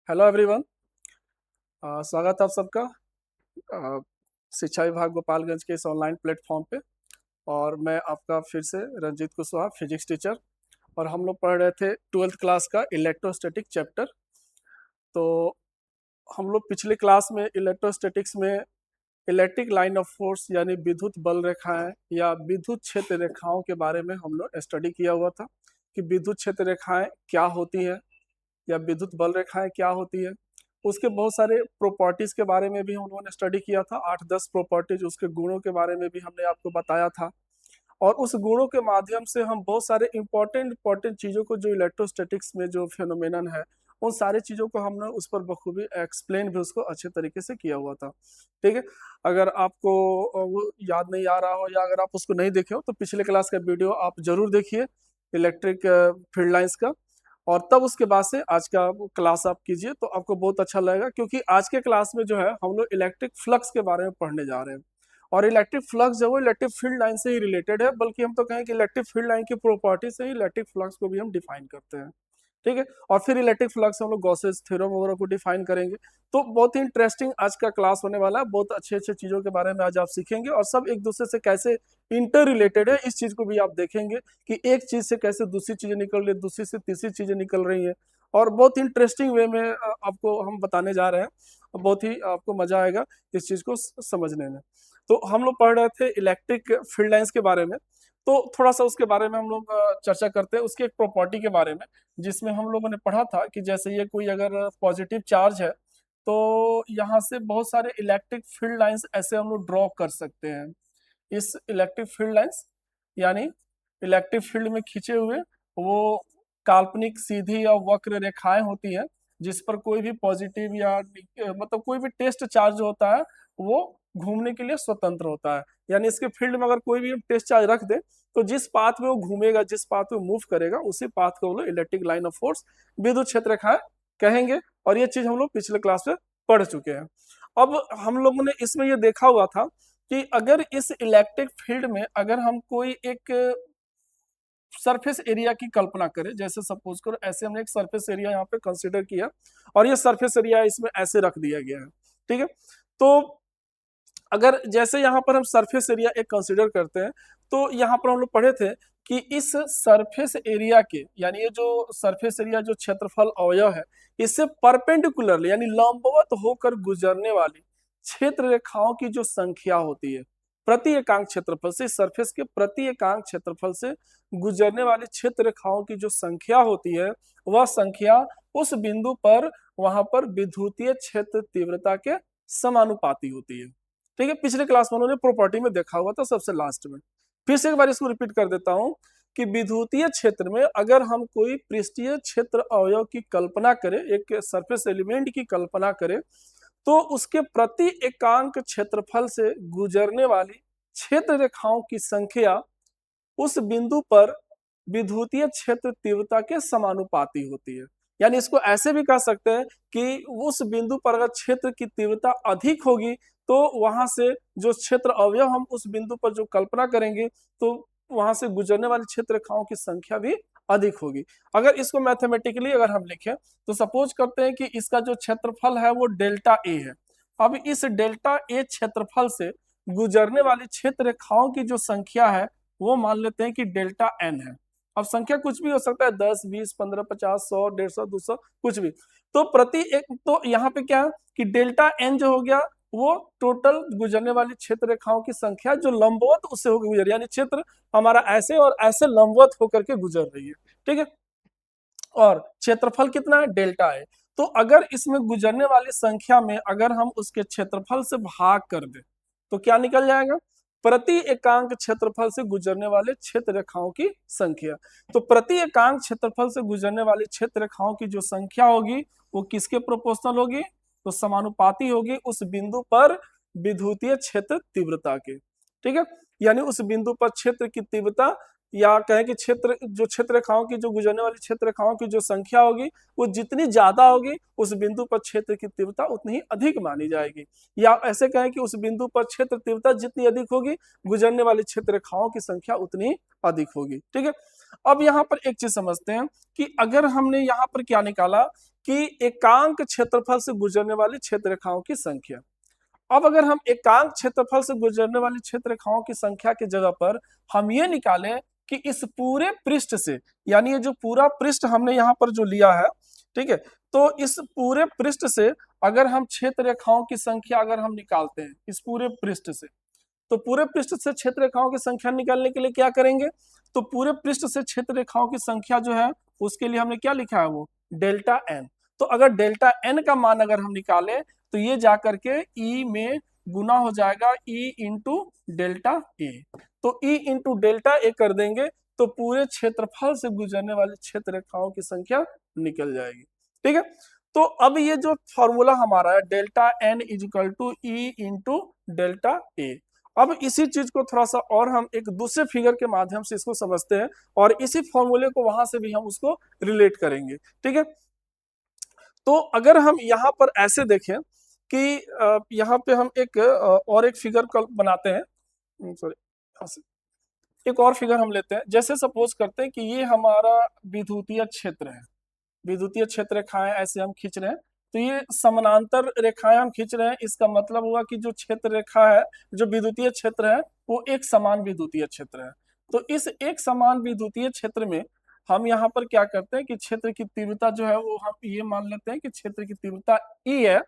Hello everyone. स्वागत है आप सबका अ, शिक्षा विभाग गोपालगंज के इस ऑनलाइन प्लेटफॉर्म पे। और मैं आपका फिर से रंजीत कुशवाहा, फिजिक्स टीचर। और हम लोग पढ़ रहे थे 12th क्लास का इलेक्ट्रोस्टैटिक चैप्टर। तो हम लोग पिछले क्लास में इलेक्ट्रोस्टैटिक्स में इलेक्ट्रिक लाइन ऑफ फोर्स यानी विद्युत बल रेखाएं या विद्युत क्षेत्र रेखाओं के बारे में हम लोग स्टडी किया हुआ था कि विद्युत क्षेत्र रेखाएं क्या होती हैं या विद्युत बल रेखाएं क्या होती है। उसके बहुत सारे प्रॉपर्टीज के बारे में भी हम लोगों ने स्टडी किया था, 8-10 प्रॉपर्टीज, उसके गुणों के बारे में भी हमने आपको बताया था। और उस गुणों के माध्यम से हम बहुत सारे इंपॉर्टेंट इंपॉर्टेंट चीज़ों को, जो इलेक्ट्रोस्टैटिक्स में जो फेनोमेनन है, उन सारी चीज़ों को हमने उस पर बखूबी एक्सप्लेन भी उसको अच्छे तरीके से किया हुआ था। ठीक है। अगर आपको वो याद नहीं आ रहा हो या अगर आप उसको नहीं देखे हो तो पिछले क्लास का वीडियो आप जरूर देखिए, इलेक्ट्रिक फील्ड लाइंस का। और तब उसके बाद से आज का क्लास आप कीजिए तो आपको बहुत अच्छा लगेगा, क्योंकि आज के क्लास में जो है हम लोग इलेक्ट्रिक फ्लक्स के बारे में पढ़ने जा रहे हैं। और इलेक्ट्रिक फ्लक्स जो है इलेक्ट्रिक फील्ड लाइन से ही रिलेटेड है, बल्कि हम तो कहें कि इलेक्ट्रिक फील्ड लाइन की प्रॉपर्टी से ही इलेक्ट्रिक फ्लक्स को भी हम डिफाइन करते हैं। ठीक है। और फिर इलेक्ट्रिक फ्लक्स हम लोग गॉसेस थ्योरम वगैरह को डिफाइन करेंगे। तो बहुत ही इंटरेस्टिंग आज का क्लास होने वाला है। बहुत अच्छे अच्छे चीज़ों के बारे में आज आप सीखेंगे और सब एक दूसरे से कैसे इंटर रिलेटेड है, इस चीज़ को भी आप देखेंगे कि एक चीज़ से कैसे दूसरी चीज़ें निकल रही है, दूसरी से तीसरी चीज़ें निकल रही हैं। और बहुत इंटरेस्टिंग वे में आपको हम बताने जा रहे हैं। बहुत ही आपको मजा आएगा इस चीज़ को समझने में। तो हम लोग पढ़ रहे थे इलेक्ट्रिक फील्ड लाइंस के बारे में। तो थोड़ा सा उसके बारे में हम लोग चर्चा करते हैं, उसके एक प्रॉपर्टी के बारे में, जिसमें हम लोगों ने पढ़ा था कि जैसे ये कोई अगर पॉजिटिव चार्ज है तो यहाँ से बहुत सारे इलेक्ट्रिक फील्ड लाइंस ऐसे हम लोग ड्रॉ कर सकते हैं। इस इलेक्ट्रिक फील्ड लाइंस यानी इलेक्ट्रिक फील्ड में खींचे हुए वो काल्पनिक सीधी या वक्र रेखाएं होती हैं, जिस पर कोई भी पॉजिटिव या मतलब कोई भी टेस्ट चार्ज होता है वो घूमने के लिए स्वतंत्र होता है। यानी इसके फील्ड में अगर कोई भी टेस्ट चार्ज रख दे तो जिस पाथ में वो घूमेगा, जिस पाथ में मूव करेगा, उसी पाथ को वो लोग इलेक्ट्रिक लाइन ऑफ फोर्स, विद्युत क्षेत्र रेखाएं कहेंगे। और ये चीज हम लोग पिछले क्लास में पढ़ चुके हैं। अब हम लोगों ने इसमें ये देखा हुआ था कि अगर इस इलेक्ट्रिक फील्ड में अगर हम कोई एक सरफेस एरिया की कल्पना करें, जैसे सपोज करो ऐसे हमने एक सरफेस एरिया यहाँ पे कंसिडर किया और ये सरफेस एरिया इसमें ऐसे रख दिया गया है। ठीक है। तो अगर जैसे यहाँ पर हम सरफेस एरिया एक कंसिडर करते हैं तो यहाँ पर हम लोग पढ़े थे कि इस सरफेस एरिया के, यानी ये जो सरफेस एरिया जो क्षेत्रफल अवयव है, इससे परपेंडिकुलरली यानी लंबवत होकर गुजरने वाली क्षेत्र रेखाओं की जो संख्या होती है प्रति एकांक क्षेत्रफल से, सरफेस के प्रति एकांक क्षेत्रफल से गुजरने वाली क्षेत्र रेखाओं की जो संख्या होती है, वह संख्या उस बिंदु पर वहां पर विद्युतीय क्षेत्र तीव्रता के समानुपाती होती है। ठीक है। पिछले क्लास में उन्होंने प्रॉपर्टी में देखा हुआ था सबसे लास्ट में। फिर से एक बार इसको रिपीट कर देता हूं कि विद्युतीय क्षेत्र में अगर हम कोई पृष्ठीय क्षेत्र अवयव की कल्पना करें, एक सरफेस एलिमेंट की कल्पना करें, तो उसके प्रति एकांक क्षेत्रफल से गुजरने वाली क्षेत्र रेखाओं की संख्या उस बिंदु पर विद्युतीय क्षेत्र तीव्रता के समानुपाती होती है। यानी इसको ऐसे भी कह सकते हैं कि उस बिंदु पर अगर क्षेत्र की तीव्रता अधिक होगी तो वहां से जो क्षेत्र अवयव हम उस बिंदु पर जो कल्पना करेंगे तो वहां से गुजरने वाली क्षेत्र रेखाओं की संख्या भी अधिक होगी। अगर इसको मैथमेटिकली अगर हम लिखें तो सपोज करते हैं कि इसका जो क्षेत्रफल है वो डेल्टा ए है। अब इस डेल्टा ए क्षेत्रफल से गुजरने वाली क्षेत्र रेखाओं की जो संख्या है वो मान लेते हैं कि डेल्टा एन है। अब संख्या कुछ भी हो सकता है, 10, 20, 15, 50, 100, 150, 200, कुछ भी। तो प्रति एक तो यहाँ पे क्या है कि डेल्टा एन जो हो गया वो टोटल गुजरने वाली क्षेत्र रेखाओं की संख्या जो लंबवत उससे होकर गुजर, यानी क्षेत्र हमारा ऐसे और ऐसे लंबवत होकर के गुजर रही है। ठीक है। और क्षेत्रफल कितना है, डेल्टा है। तो अगर इसमें गुजरने वाली संख्या में अगर हम उसके क्षेत्रफल से भाग कर दे तो क्या निकल जाएगा, प्रति एकांक क्षेत्रफल से गुजरने वाले क्षेत्र रेखाओं की संख्या। तो प्रति एकांक क्षेत्रफल से गुजरने वाली क्षेत्र रेखाओं की जो संख्या होगी वो किसके प्रोपोर्शनल होगी, तो समानुपाती होगी उस बिंदु पर विद्युतीय क्षेत्र तीव्रता के। ठीक है। यानी उस बिंदु पर क्षेत्र की तीव्रता या कहें कि क्षेत्र रेखाओं की जो गुजरने वाली क्षेत्र रेखाओं की जो संख्या होगी वो जितनी ज्यादा होगी उस बिंदु पर क्षेत्र की तीव्रता उतनी ही अधिक मानी जाएगी। या ऐसे कहें कि उस बिंदु पर क्षेत्र तीव्रता जितनी अधिक होगी गुजरने वाली क्षेत्र रेखाओं की संख्या उतनी अधिक होगी। ठीक है, अब यहाँ पर एक चीज समझते हैं कि अगर हमने यहाँ पर क्या निकाला कि एकांक क्षेत्रफल से गुजरने वाली क्षेत्र रेखाओं की संख्या। अब अगर हम एकांक क्षेत्रफल से गुजरने वाली क्षेत्र रेखाओं की संख्या की जगह पर हम ये निकालें कि इस पूरे पृष्ठ से, यानी ये जो पूरा पृष्ठ हमने यहाँ पर जो लिया है, ठीक है, तो इस पूरे पृष्ठ से अगर हम क्षेत्र रेखाओं की संख्या अगर हम निकालते हैं इस पूरे पृष्ठ से, तो पूरे पृष्ठ से क्षेत्र रेखाओं की संख्या निकालने के लिए क्या करेंगे, तो पूरे पृष्ठ से क्षेत्र रेखाओं की संख्या जो है उसके लिए हमने क्या लिखा है, वो डेल्टा एन। तो अगर डेल्टा एन का मान अगर हम निकालें तो ये जाकर के ई में गुना हो जाएगा ई इंटू डेल्टा ए। तो ई इंटू डेल्टा ए कर देंगे तो पूरे क्षेत्रफल से गुजरने वाली क्षेत्र रेखाओं की संख्या निकल जाएगी। ठीक है, तो अब ये जो फॉर्मूला हमारा है delta N is equal to E into delta A. अब इसी चीज को थोड़ा सा और हम एक दूसरे फिगर के माध्यम से इसको समझते हैं और इसी फॉर्मूले को वहां से भी हम उसको रिलेट करेंगे। ठीक है, तो अगर हम यहाँ पर ऐसे देखें कि यहाँ पे हम एक और एक फिगर बनाते हैं, सॉरी, एक और फिगर हम लेते हैं। जैसे सपोज करते हैं कि ये हमारा विद्युतीय क्षेत्र है, विद्युतीय क्षेत्र रेखाएं ऐसे हम खींच रहे हैं, तो ये समानांतर रेखाएं हम खींच रहे हैं। इसका मतलब हुआ कि जो क्षेत्र रेखा है, जो विद्युतीय क्षेत्र है, वो एक समान विद्युतीय क्षेत्र है। तो इस एक समान विद्युतीय क्षेत्र में हम यहाँ पर क्या करते हैं कि क्षेत्र की तीव्रता जो है वो हम ये मान लेते हैं कि क्षेत्र की तीव्रता ई है,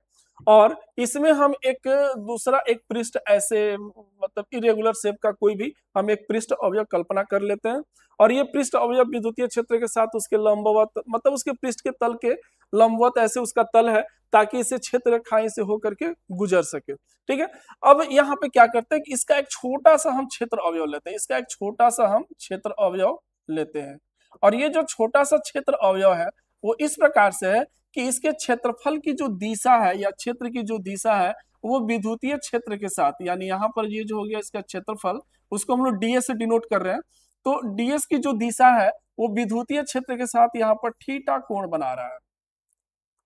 और इसमें हम एक दूसरा एक पृष्ठ ऐसे मतलब इरेगुलर शेप का कोई भी हम एक पृष्ठ अवयव कल्पना कर लेते हैं, और ये पृष्ठ अवयव विद्युतीय क्षेत्र के साथ उसके लंबवत मतलब उसके पृष्ठ के तल के लंबवत ऐसे उसका तल है ताकि इसे क्षेत्र रेखाएं से होकर के गुजर सके। ठीक है, अब यहाँ पे क्या करते हैं कि इसका एक छोटा सा हम क्षेत्र अवयव लेते हैं, इसका एक छोटा सा हम क्षेत्र अवयव लेते हैं, और ये जो छोटा सा क्षेत्र अवयव है वो इस प्रकार से है कि इसके क्षेत्रफल की जो दिशा है या क्षेत्र की जो दिशा है वो विद्युतीय क्षेत्र के साथ, यानी यहाँ पर ये जो हो गया इसका क्षेत्रफल, उसको हम लोग डीएस से डिनोट कर रहे हैं। तो डीएस की जो दिशा है वो विद्युतीय क्षेत्र के साथ यहाँ पर थीटा कोण बना रहा है।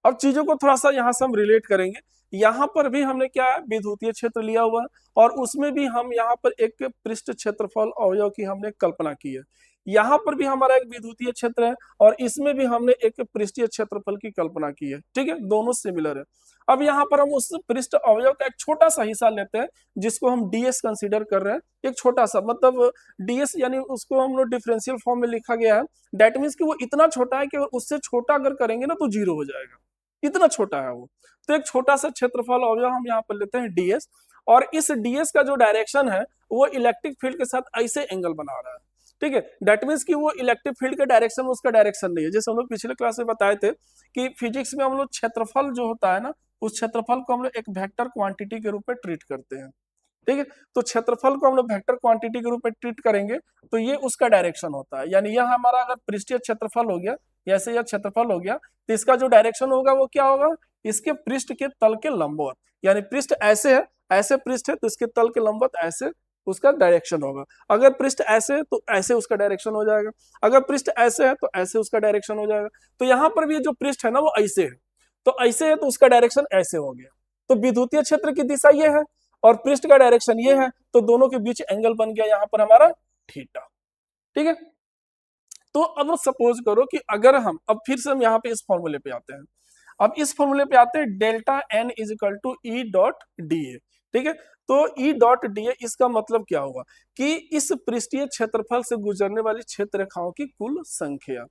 अब चीजों को थोड़ा सा यहाँ से हम रिलेट करेंगे। यहाँ पर भी हमने क्या है, विद्युतीय क्षेत्र लिया हुआ है, और उसमें भी हम यहाँ पर एक पृष्ठ क्षेत्रफल अवयव की हमने कल्पना की है। यहाँ पर भी हमारा एक विद्युतीय क्षेत्र है और इसमें भी हमने एक पृष्ठीय क्षेत्रफल की कल्पना की है। ठीक है, दोनों सिमिलर है। अब यहाँ पर हम उस पृष्ठ अवयव का एक छोटा सा हिस्सा लेते हैं जिसको हम डीएस कंसीडर कर रहे हैं, एक छोटा सा, मतलब डीएस यानी उसको हम लोग डिफरेंशियल फॉर्म में लिखा गया है। दैट मीन्स कि वो इतना छोटा है कि उससे छोटा अगर करेंगे ना तो जीरो हो जाएगा, इतना छोटा है वो। तो एक छोटा सा क्षेत्रफल अवयव हम यहाँ पर लेते हैं डीएस, और इस डीएस का जो डायरेक्शन है वो इलेक्ट्रिक फील्ड के साथ ऐसे एंगल बना रहा है। ठीक है, दैट मीन्स कि वो इलेक्ट्रिक फील्ड के डायरेक्शन में उसका डायरेक्शन नहीं है। जैसे हम लोग पिछले क्लास में बताए थे कि फिजिक्स में हम लोग क्षेत्रफल जो होता है ना, उस क्षेत्रफल को हम लोग एक वेक्टर क्वांटिटी के रूप में ट्रीट करते हैं। ठीक है, तो क्षेत्रफल को हम लोग वेक्टर क्वांटिटी के रूप में ट्रीट करेंगे तो ये उसका डायरेक्शन होता है। यानी यह हमारा अगर पृष्ठीय क्षेत्रफल हो गया, जैसे यह क्षेत्रफल हो गया, तो इसका जो डायरेक्शन होगा वो क्या होगा, इसके पृष्ठ के तल के लंबवत। यानी पृष्ठ ऐसे है, ऐसे पृष्ठ है तो इसके तल के लंबवत ऐसे उसका डायरेक्शन होगा। अगर पृष्ठ ऐसे है तो ऐसे उसका डायरेक्शन हो जाएगा, अगर पृष्ठ ऐसे है तो ऐसे उसका डायरेक्शन हो जाएगा। तो यहाँ पर भी जो पृष्ठ है ना वो ऐसे है, तो ऐसे है तो उसका डायरेक्शन ऐसे हो गया। तो विद्युतीय क्षेत्र की दिशा ये है और पृष्ठ का डायरेक्शन ये है, तो दोनों के बीच एंगल बन गया यहाँ पर हमारा थीटा। ठीक है, तो अब सपोज करो कि अगर हम अब फिर से हम यहाँ पे इस फॉर्मूले पे आते हैं, अब इस फॉर्मूले पे आते हैं delta N is equal to E dot D A. ठीक है, तो ई डॉट डी ए इसका मतलब क्या होगा कि इस पृष्ठीय क्षेत्रफल से गुजरने वाली क्षेत्र रेखाओं की कुल संख्या।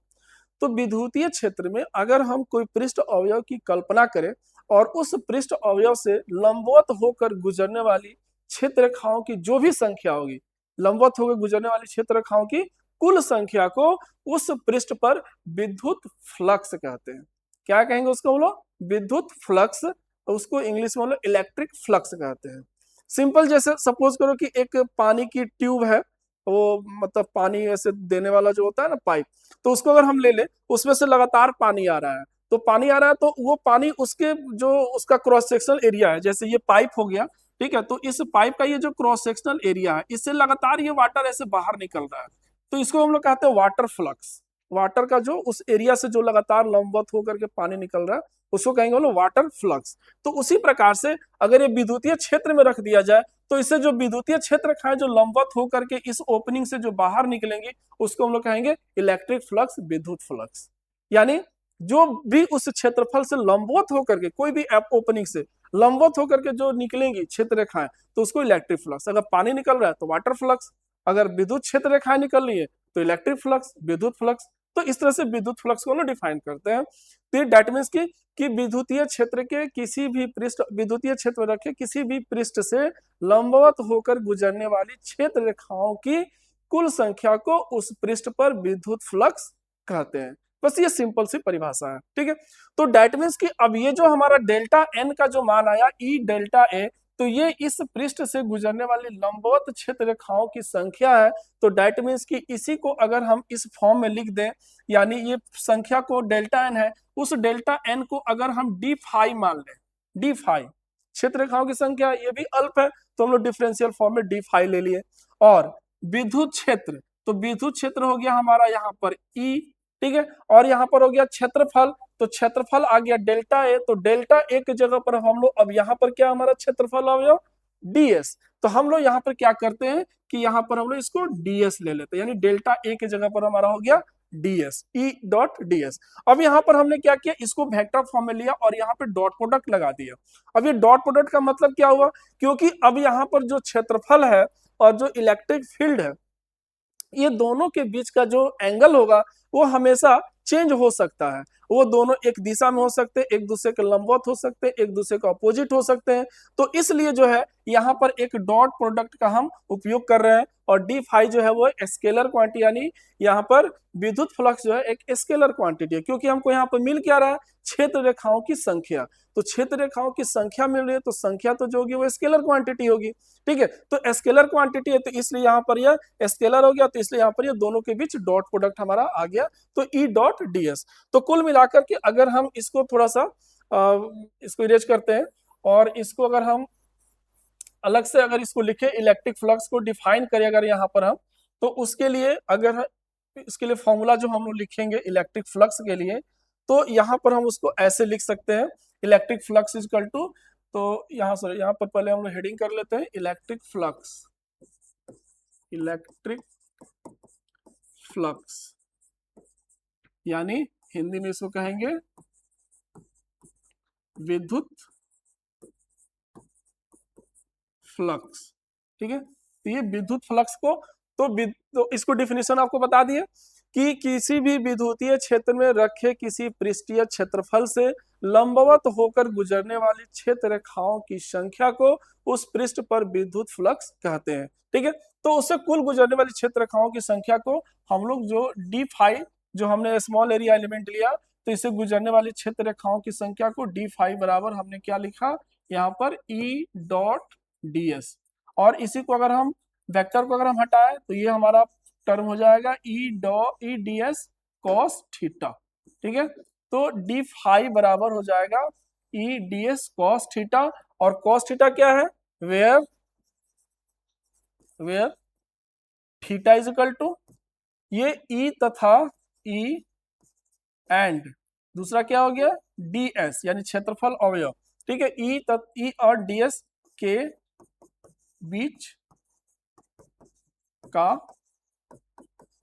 तो विद्युतीय क्षेत्र में अगर हम कोई पृष्ठ अवयव की कल्पना करें और उस पृष्ठ अवयव से लंबवत होकर गुजरने वाली क्षेत्र रेखाओं की जो भी संख्या होगी, लंबवत होकर गुजरने वाली क्षेत्र रेखाओं की कुल संख्या को उस पृष्ठ पर विद्युत फ्लक्स कहते हैं। क्या कहेंगे उसको, हम लोग विद्युत फ्लक्स, उसको इंग्लिश में हम लोग इलेक्ट्रिक फ्लक्स कहते हैं। सिंपल, जैसे सपोज करो कि एक पानी की ट्यूब है, वो मतलब पानी ऐसे देने वाला जो होता है ना पाइप, तो उसको अगर हम ले ले, उसमें से लगातार पानी आ रहा है, तो पानी आ रहा है तो वो पानी उसके जो उसका क्रॉस सेक्शनल एरिया है, जैसे ये पाइप हो गया, ठीक है, तो इस पाइप का ये जो क्रॉस सेक्शनल एरिया है इससे लगातार ये वाटर ऐसे बाहर निकल रहा है। तो इसको हम लोग कहते हैं वाटर फ्लक्स। वाटर का जो उस एरिया से जो लगातार लंबवत होकर के पानी निकल रहा है उसको कहेंगे हम लोग वाटर फ्लक्स। तो उसी प्रकार से अगर ये विद्युतीय क्षेत्र में रख दिया जाए तो इससे जो विद्युतीय क्षेत्र रेखाएं जो लंबवत होकर के इस ओपनिंग से जो बाहर निकलेंगी उसको हम लोग कहेंगे इलेक्ट्रिक फ्लक्स, विद्युत फ्लक्स। यानी जो भी उस क्षेत्रफल से लंबवत होकर के कोई भी ओपनिंग से लंबवत होकर के जो निकलेंगी क्षेत्र रेखाएं तो उसको इलेक्ट्रिक फ्लक्स। अगर पानी निकल रहा है तो वाटर फ्लक्स, अगर विद्युत क्षेत्र रेखाएं निकल रही है तो इलेक्ट्रिक फ्लक्स, विद्युत फ्लक्स। तो इस तरह से विद्युत फ्लक्स को हम डिफाइन करते हैं। तो डेट मीन्स कि विद्युतीय क्षेत्र के किसी भी पृष्ठ, विद्युतीय क्षेत्र रखे किसी भी पृष्ठ से लंबवत होकर गुजरने वाली क्षेत्र रेखाओं की कुल संख्या को उस पृष्ठ पर विद्युत फ्लक्स कहते हैं। बस ये सिंपल सी परिभाषा है, ठीक है। तो डेट मीन्स कि अब ये जो हमारा डेल्टा एन का जो मान आया ई डेल्टा ए, तो ये इस पृष्ठ से गुजरने वाली लंबवत क्षेत्र रेखाओं की संख्या है। तो डेट मीन्स कि इसी को अगर हम इस फॉर्म में लिख दें, यानी ये संख्या को डेल्टा एन है, उस डेल्टा एन को अगर हम डी फाई मान लें, डी फाई क्षेत्र रेखाओं की संख्या, ये भी अल्प है तो हम लोग डिफरेंशियल फॉर्म में डी फाई ले लिए। और विद्युत क्षेत्र, तो विद्युत क्षेत्र हो गया हमारा यहाँ पर ई, ठीक है। और यहाँ पर हो गया क्षेत्रफल, तो क्षेत्रफल आ गया डेल्टा ए, तो डेल्टा ए की जगह पर हम लोग अब यहाँ पर क्या हमारा क्षेत्रफल आ गया डीएस। तो हम लोग यहाँ पर क्या करते हैं कि यहाँ पर हम लोग इसको डीएस ले लेते हैं, यानी डेल्टा ए की जगह पर हमारा हो गया डीएस, ई डॉट डीएस। अब यहाँ पर हमने क्या किया, इसको वेक्टर फॉर्म में लिया और यहाँ पे डॉट प्रोडक्ट लगा दिया। अब ये डॉट प्रोडक्ट का मतलब क्या हुआ, क्योंकि अब यहाँ पर जो क्षेत्रफल है और जो इलेक्ट्रिक फील्ड है, ये दोनों के बीच का जो एंगल होगा वो हमेशा चेंज हो सकता है। वो दोनों एक दिशा में हो सकते हैं, एक दूसरे के लंबवत हो सकते हैं, एक दूसरे के अपोजिट हो सकते हैं। तो इसलिए जो है यहाँ पर एक डॉट प्रोडक्ट का हम उपयोग कर रहे हैं। और डी फाई जो है वो स्केलर क्वांटिटी, यानी यहाँ पर विद्युत फ्लक्स जो है एक स्केलर क्वांटिटी है, क्योंकि हमको यहाँ पर मिल क्या रहा है, क्षेत्र रेखाओं की संख्या। तो क्षेत्र रेखाओं की संख्या मिल रही है तो संख्या तो जो होगी वो स्केलर क्वांटिटी होगी, ठीक है। तो स्केलर क्वांटिटी है तो इसलिए यहाँ पर यह स्केलर हो गया, तो इसलिए यहाँ पर ये दोनों के बीच डॉट प्रोडक्ट हमारा आ गया, तो ई डॉट डीएस। तो कुल मिलाकर के अगर हम इसको थोड़ा सा इसको इरेज करते हैं और इसको अगर हम अलग से अगर इसको लिखे, इलेक्ट्रिक फ्लक्स को डिफाइन करें अगर यहाँ पर हम, तो उसके लिए अगर इसके लिए फॉर्मूला जो हम लोग लिखेंगे इलेक्ट्रिक फ्लक्स के लिए, तो यहाँ पर हम उसको ऐसे लिख सकते हैं, इलेक्ट्रिक फ्लक्स इजकल टू, तो यहाँ सॉरी यहाँ पर पहले हम लोग हेडिंग कर लेते हैं इलेक्ट्रिक फ्लक्स, इलेक्ट्रिक फ्लक्स यानी हिंदी में इसको कहेंगे विद्युत फ्लक्स, ठीक है। तो ये विद्युत फ्लक्स को तो इसको डिफिनेशन आपको बता दिए कि किसी भी विद्युतीय क्षेत्र में रखे किसी पृष्ठीय क्षेत्रफल से लंबवत होकर गुजरने वाली क्षेत्र रेखाओं की संख्या को उस पृष्ठ पर विद्युत फ्लक्स कहते हैं, ठीक है। तो उससे कुल गुजरने वाली क्षेत्र रेखाओं की संख्या को हम लोग जो डी फाई, जो हमने स्मॉल एरिया एलिमेंट लिया, तो इससे गुजरने वाली क्षेत्र रेखाओं की संख्या को डी फाई बराबर हमने क्या लिखा यहाँ पर ई डॉट डीएस। और इसी को अगर हम वेक्टर को अगर हम हटाए तो ये हमारा टर्म हो जाएगा E D S cos theta, ठीक है। तो डी फाई बराबर हो जाएगा E D S cos theta. और कॉस थीटा क्या है, where where theta is equal to ये ई तथा ई एंड दूसरा क्या हो गया डी एस, यानी क्षेत्रफल अवयव, ठीक है। ई और डी एस के बीच का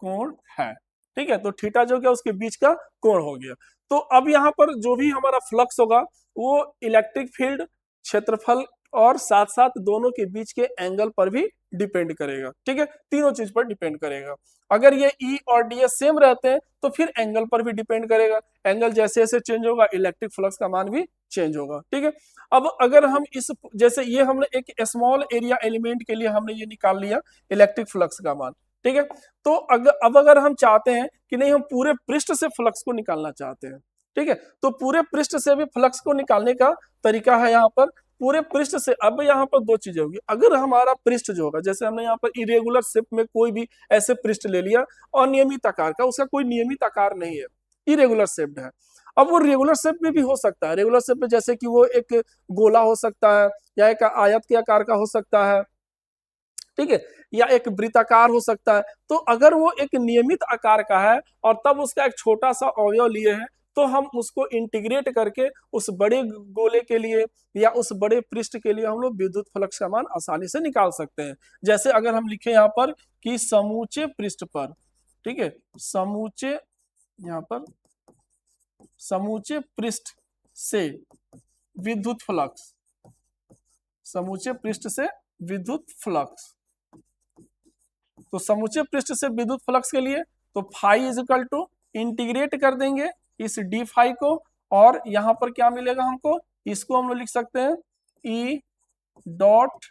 कोण है, ठीक है। तो थीटा जो क्या उसके बीच का कोण हो गया। तो अब यहाँ पर जो भी हमारा फ्लक्स होगा वो इलेक्ट्रिक फील्ड, क्षेत्रफल और साथ साथ दोनों के बीच के एंगल पर भी डिपेंड करेगा, ठीक है। तीनों चीज पर डिपेंड करेगा। अगर ये ई और डी एस सेम रहते हैं तो फिर एंगल पर भी डिपेंड करेगा, एंगल जैसे जैसे चेंज होगा इलेक्ट्रिक फ्लक्स का मान भी चेंज होगा, ठीक है। अब अगर हम इस जैसे ये हमने एक स्मॉल एरिया एलिमेंट के लिए हमने ये निकाल लिया इलेक्ट्रिक फ्लक्स का मान, ठीक है। तो अगर हम चाहते हैं कि नहीं हम पूरे पृष्ठ से फ्लक्स को निकालना चाहते हैं, ठीक है, तो पूरे पृष्ठ से भी फ्लक्स को निकालने का तरीका है यहाँ पर पूरे पृष्ठ से। अब यहाँ पर दो चीजें होगी, अगर हमारा पृष्ठ जो होगा, जैसे हमने यहाँ पर इरेगुलर शेप में कोई भी ऐसे पृष्ठ ले लिया अनियमित आकार का, उसका कोई नियमित आकार नहीं है, इरेगुलर शेप्ड है। अब वो रेगुलर शेप में भी हो सकता है, रेगुलर शेप में जैसे कि वो एक गोला हो सकता है या एक आयत के आकार का हो सकता है, ठीक है। या एक वृत्ताकार हो सकता है। तो अगर वो एक नियमित आकार का है और तब उसका एक छोटा सा अवयव लिए हैं, तो हम उसको इंटीग्रेट करके उस बड़े गोले के लिए या उस बड़े पृष्ठ के लिए हम लोग विद्युत फ्लक्स का मान आसानी से निकाल सकते हैं। जैसे अगर हम लिखें यहाँ पर कि समूचे पृष्ठ पर, ठीक है, समूचे, यहाँ पर समूचे पृष्ठ से विद्युत फ्लक्स, समूचे पृष्ठ से विद्युत फ्लक्स, तो समूचे पृष्ठ से विद्युत फ्लक्स के लिए तो phi is equal to integrate कर देंगे इस डी फाई को, और यहां पर क्या मिलेगा हमको, इसको हम लोग लिख सकते हैं ई डॉट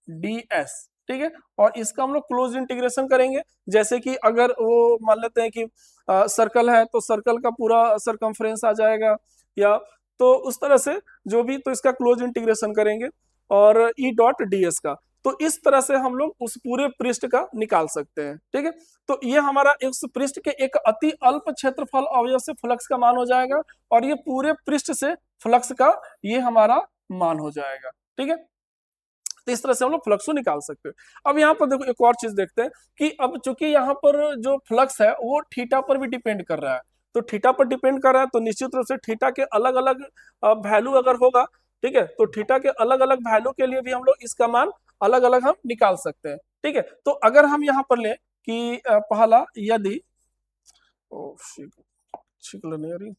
डी एस, ठीक है। और इसका हम लोग क्लोज इंटीग्रेशन करेंगे, जैसे कि अगर वो मान लेते हैं कि सर्कल है तो सर्कल का पूरा सरकमफ्रेंस आ जाएगा, या तो उस तरह से जो भी, तो इसका क्लोज इंटीग्रेशन करेंगे और ई डॉट डी एस का, तो इस तरह से हम लोग उस पूरे पृष्ठ का निकाल सकते हैं, ठीक है। तो ये हमारा इस पृष्ठ के एक अति अल्प क्षेत्रफल अवयव से फ्लक्स का मान हो जाएगा, और ये पूरे पृष्ठ से फ्लक्स का ये हमारा मान हो जाएगा, ठीक है। तो इस तरह से हम लोग फ्लक्स को निकाल सकते हैं। अब यहाँ पर देखो एक और चीज देखते हैं कि अब चूंकि यहाँ पर जो फ्लक्स है वो थीटा पर भी डिपेंड कर रहा है, तो थीटा पर डिपेंड कर रहा है, तो निश्चित रूप से थीटा के अलग अलग वैल्यू अगर होगा, ठीक है, तो थीटा के अलग अलग वैल्यू के लिए भी हम लोग इसका मान अलग अलग हम निकाल सकते हैं, ठीक है। तो अगर हम यहाँ पर ले कि पहला यदि नहीं आ रही,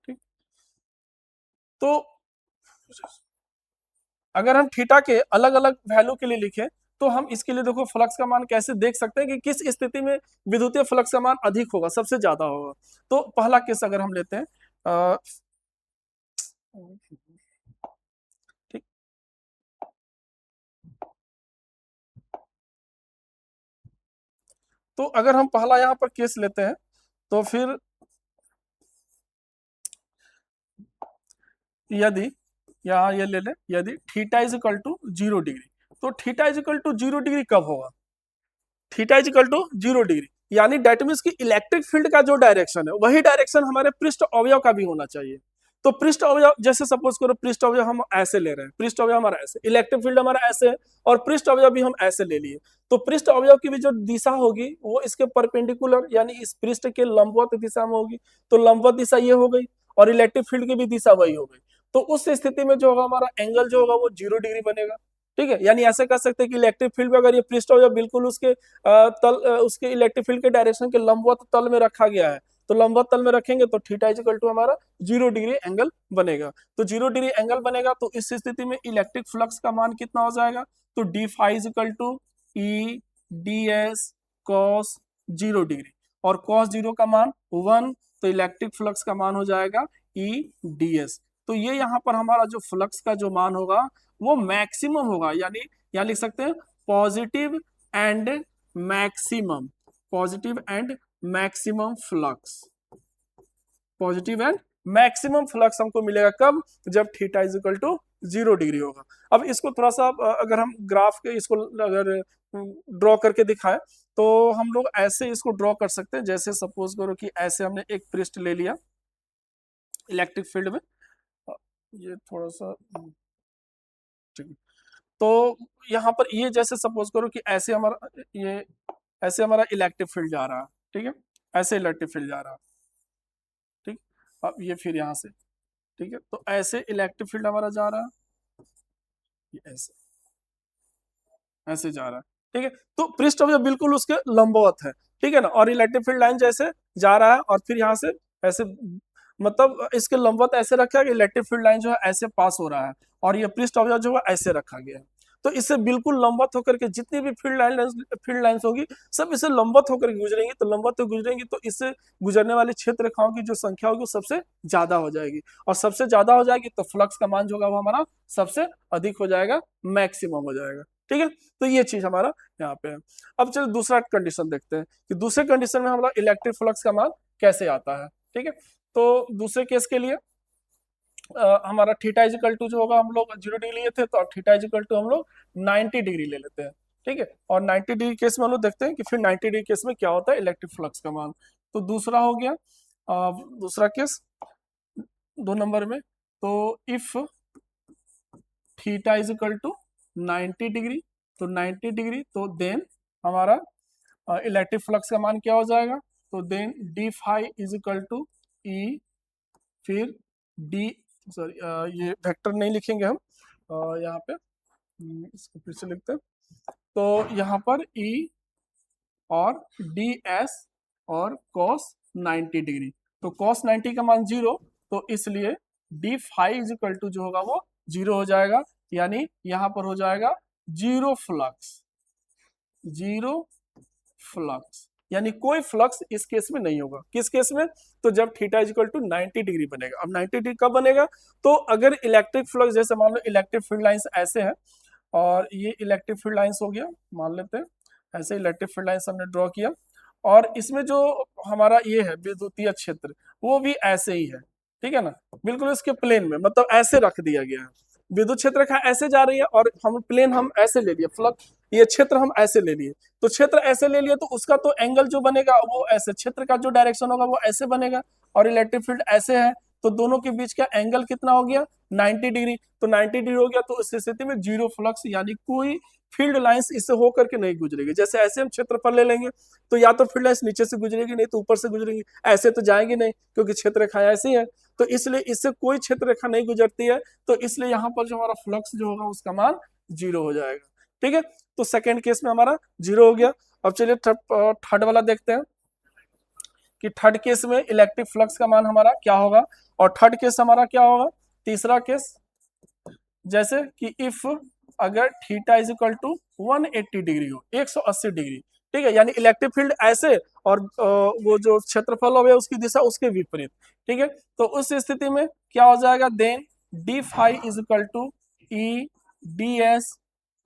ठीक, तो अगर हम थीटा के अलग अलग वैल्यू के लिए लिखें, तो हम इसके लिए देखो फ्लक्स का मान कैसे देख सकते हैं कि किस स्थिति में विद्युतीय फ्लक्स का मान अधिक होगा, सबसे ज्यादा होगा। तो पहला केस अगर हम लेते हैं, ठीक, तो अगर हम पहला यहाँ पर केस लेते हैं, तो फिर यदि यहाँ ये ले ले, यदि theta is equal to 0 degree, तो theta is equal to 0 degree कब होगा, theta is equal to 0 degree, यानी डेट मीन्स की इलेक्ट्रिक फील्ड का जो डायरेक्शन है वही डायरेक्शन हमारे पृष्ठ अवयव का भी होना चाहिए। तो पृष्ठ अवयव, जैसे सपोज करो पृष्ठ अवयव हम ऐसे ले रहे हैं, पृष्ठ अवयव हमारा ऐसे, इलेक्ट्रिक फील्ड हमारा ऐसे है, और पृष्ठ अवयव भी हम ऐसे ले लिए, तो पृष्ठ अवयव की भी जो दिशा होगी वो इसके परपेंडिकुलर यानी इस पृष्ठ के लंबवत दिशा में होगी, तो लंबवत दिशा ये हो गई, और इलेक्ट्रिक फील्ड की भी दिशा वही हो गई। तो उस स्थिति में जो होगा हमारा एंगल जो होगा वो 0 डिग्री बनेगा, ठीक है। यानी ऐसे कर सकते हैं कि इलेक्ट्रिक फील्ड में अगर ये पृष्ठ अवयव बिल्कुल उसके उसके इलेक्ट्रिक फील्ड के डायरेक्शन के लंबवत तल में रखा गया है, तो लंबवत तल में रखेंगे तो थीटा इज इक्वल टू हमारा 0 डिग्री एंगल बनेगा। तो 0 डिग्री एंगल बनेगा, तो इस स्थिति में इलेक्ट्रिक फ्लक्स का मान कितना हो जाएगा, तो D phi is equal to E D S cos 0 degree, और कॉस 0 का मान 1, तो इलेक्ट्रिक फ्लक्स का मान हो जाएगा ई डी एस। तो ये यहाँ पर हमारा जो फ्लक्स का जो मान होगा वो मैक्सिमम होगा, यानी यहाँ लिख सकते हैं positive and maximum, positive and maximum flux, positive and maximum flux हमको मिलेगा कब, जब theta is equal to 0 degree होगा। अब इसको थोड़ा सा अगर हम ग्राफ के इसको अगर ड्रॉ करके दिखाएं, तो हम लोग ऐसे इसको ड्रॉ कर सकते हैं, जैसे सपोज करो कि ऐसे हमने एक पृष्ठ ले लिया इलेक्ट्रिक फील्ड में, ये थोड़ा सा ठीक, तो यहाँ पर ये जैसे सपोज करो कि ऐसे हमारा ये ऐसे हमारा इलेक्ट्रिक फील्ड जा रहा है, ठीक है, ऐसे इलेक्ट्रिक फील्ड जा रहा है, ठीक। अब ये फिर यहाँ से, ठीक है, तो ऐसे इलेक्ट्रिक फील्ड हमारा जा रहा है, ये ऐसे ऐसे जा रहा है, ठीक है। तो पृष्ठ अवयव बिल्कुल उसके लंबवत है, ठीक है ना, और इलेक्ट्रिक फील्ड लाइन जैसे जा रहा है और फिर यहाँ से ऐसे, मतलब इसके लंबवत ऐसे रखा है कि इलेक्ट्रिक फील्ड लाइन जो है ऐसे पास हो रहा है, और ये पृष्ठ अवयव जो है ऐसे रखा गया है। तो इससे बिल्कुल लंबवत होकर के जितनी भी फील्ड लाइंस होगी सब इससे लंबवत होकर गुजरेंगी, तो लंबवत गुजरेंगी तो इससे गुजरने वाली क्षेत्र रेखाओं की जो संख्या होगी वो सबसे ज्यादा हो जाएगी, और सबसे ज्यादा हो जाएगी तो फ्लक्स का मान जो होगा वो हमारा सबसे अधिक हो जाएगा, मैक्सिमम हो जाएगा, ठीक है। तो ये चीज हमारा यहाँ पे है। अब चलो दूसरा कंडीशन देखते हैं कि दूसरे कंडीशन में हमारा इलेक्ट्रिक फ्लक्स का मान कैसे आता है, ठीक है। तो दूसरे केस के लिए हमारा थीटा इजिकल टू जो होगा, हम लोग 0 डिग्री लिए थे, तो थीटा इजिकल टू हम लोग 90 डिग्री ले लेते हैं, ठीक है। और 90 डिग्री केस में हम लोग देखते हैं कि फिर 90 डिग्री केस में क्या होता है इलेक्ट्रिक फ्लक्स का मान। तो दूसरा हो गया, दूसरा केस 2 नंबर में, तो if theta is equal to 90 degree, तो 90 डिग्री, तो देन हमारा इलेक्ट्रिक फ्लक्स का मान क्या हो जाएगा, तो then D phi is equal to E, फिर डी, सॉरी ये वेक्टर नहीं लिखेंगे हम यहाँ पे, इसको फिर से लिखते हैं, तो यहाँ पर ई और डी एस और कॉस 90 डिग्री, तो कॉस 90 का मान 0, तो इसलिए D phi is equal to जो होगा वो 0 हो जाएगा, यानी यहाँ पर हो जाएगा जीरो फ्लक्स, जीरो फ्लक्स, यानी कोई फ्लक्स इस केस में नहीं होगा। किस केस में, तो जब theta is equal to 90 degree बनेगा। अब 90 डिग्री कब बनेगा, तो अगर इलेक्ट्रिक फ्लक्स, जैसे मान लो इलेक्ट्रिक फील्ड लाइंस ऐसे हैं और ये इलेक्ट्रिक फील्ड लाइंस हो गया, मान लेते हैं ऐसे इलेक्ट्रिक फील्ड लाइंस हमने ड्रॉ किया, और इसमें जो हमारा ये है विद्युतीय क्षेत्र वो भी ऐसे ही है, ठीक है ना, बिल्कुल इसके प्लेन में, मतलब ऐसे रख दिया गया है, विद्युत क्षेत्र रेखा ऐसे जा रही है और हम प्लेन हम ऐसे ले लिए, फ्लक्स ये क्षेत्र हम ऐसे ले लिए, तो क्षेत्र ऐसे ले लिए तो उसका तो एंगल जो बनेगा वो ऐसे, क्षेत्र का जो डायरेक्शन होगा वो ऐसे बनेगा, और इलेक्ट्रिक फील्ड ऐसे है, तो दोनों के बीच का एंगल कितना हो गया, 90 डिग्री, तो 90 डिग्री हो गया, तो इस स्थिति में जीरो फ्लक्स, यानी कोई फील्ड लाइंस इससे होकर के नहीं गुजरेगी। जैसे ऐसे हम क्षेत्रफल ले लेंगे तो या तो फील्ड लाइंस नीचे से गुजरेगी, नहीं तो ऊपर से गुजरेगी, ऐसे तो जाएंगे नहीं क्योंकि क्षेत्र रेखा ऐसी है, तो इसलिए इससे कोई क्षेत्र रेखा नहीं गुजरती है, तो इसलिए यहाँ पर जो हमारा फ्लक्स जो होगा उसका मान 0 हो जाएगा। ठीक है, तो सेकेंड केस में हमारा 0 हो गया। अब चलिए थर्ड वाला देखते हैं कि थर्ड केस में इलेक्ट्रिक फ्लक्स का मान हमारा क्या होगा, और थर्ड केस हमारा क्या होगा, तीसरा केस, जैसे कि इफ अगर theta is equal to 180 degree हो, 180 डिग्री, ठीक है, यानी इलेक्ट्रिक फील्ड ऐसे और वो जो क्षेत्रफल हो उसकी दिशा उसके विपरीत, ठीक है, तो उस स्थिति में क्या हो जाएगा, then D phi is equal to E D S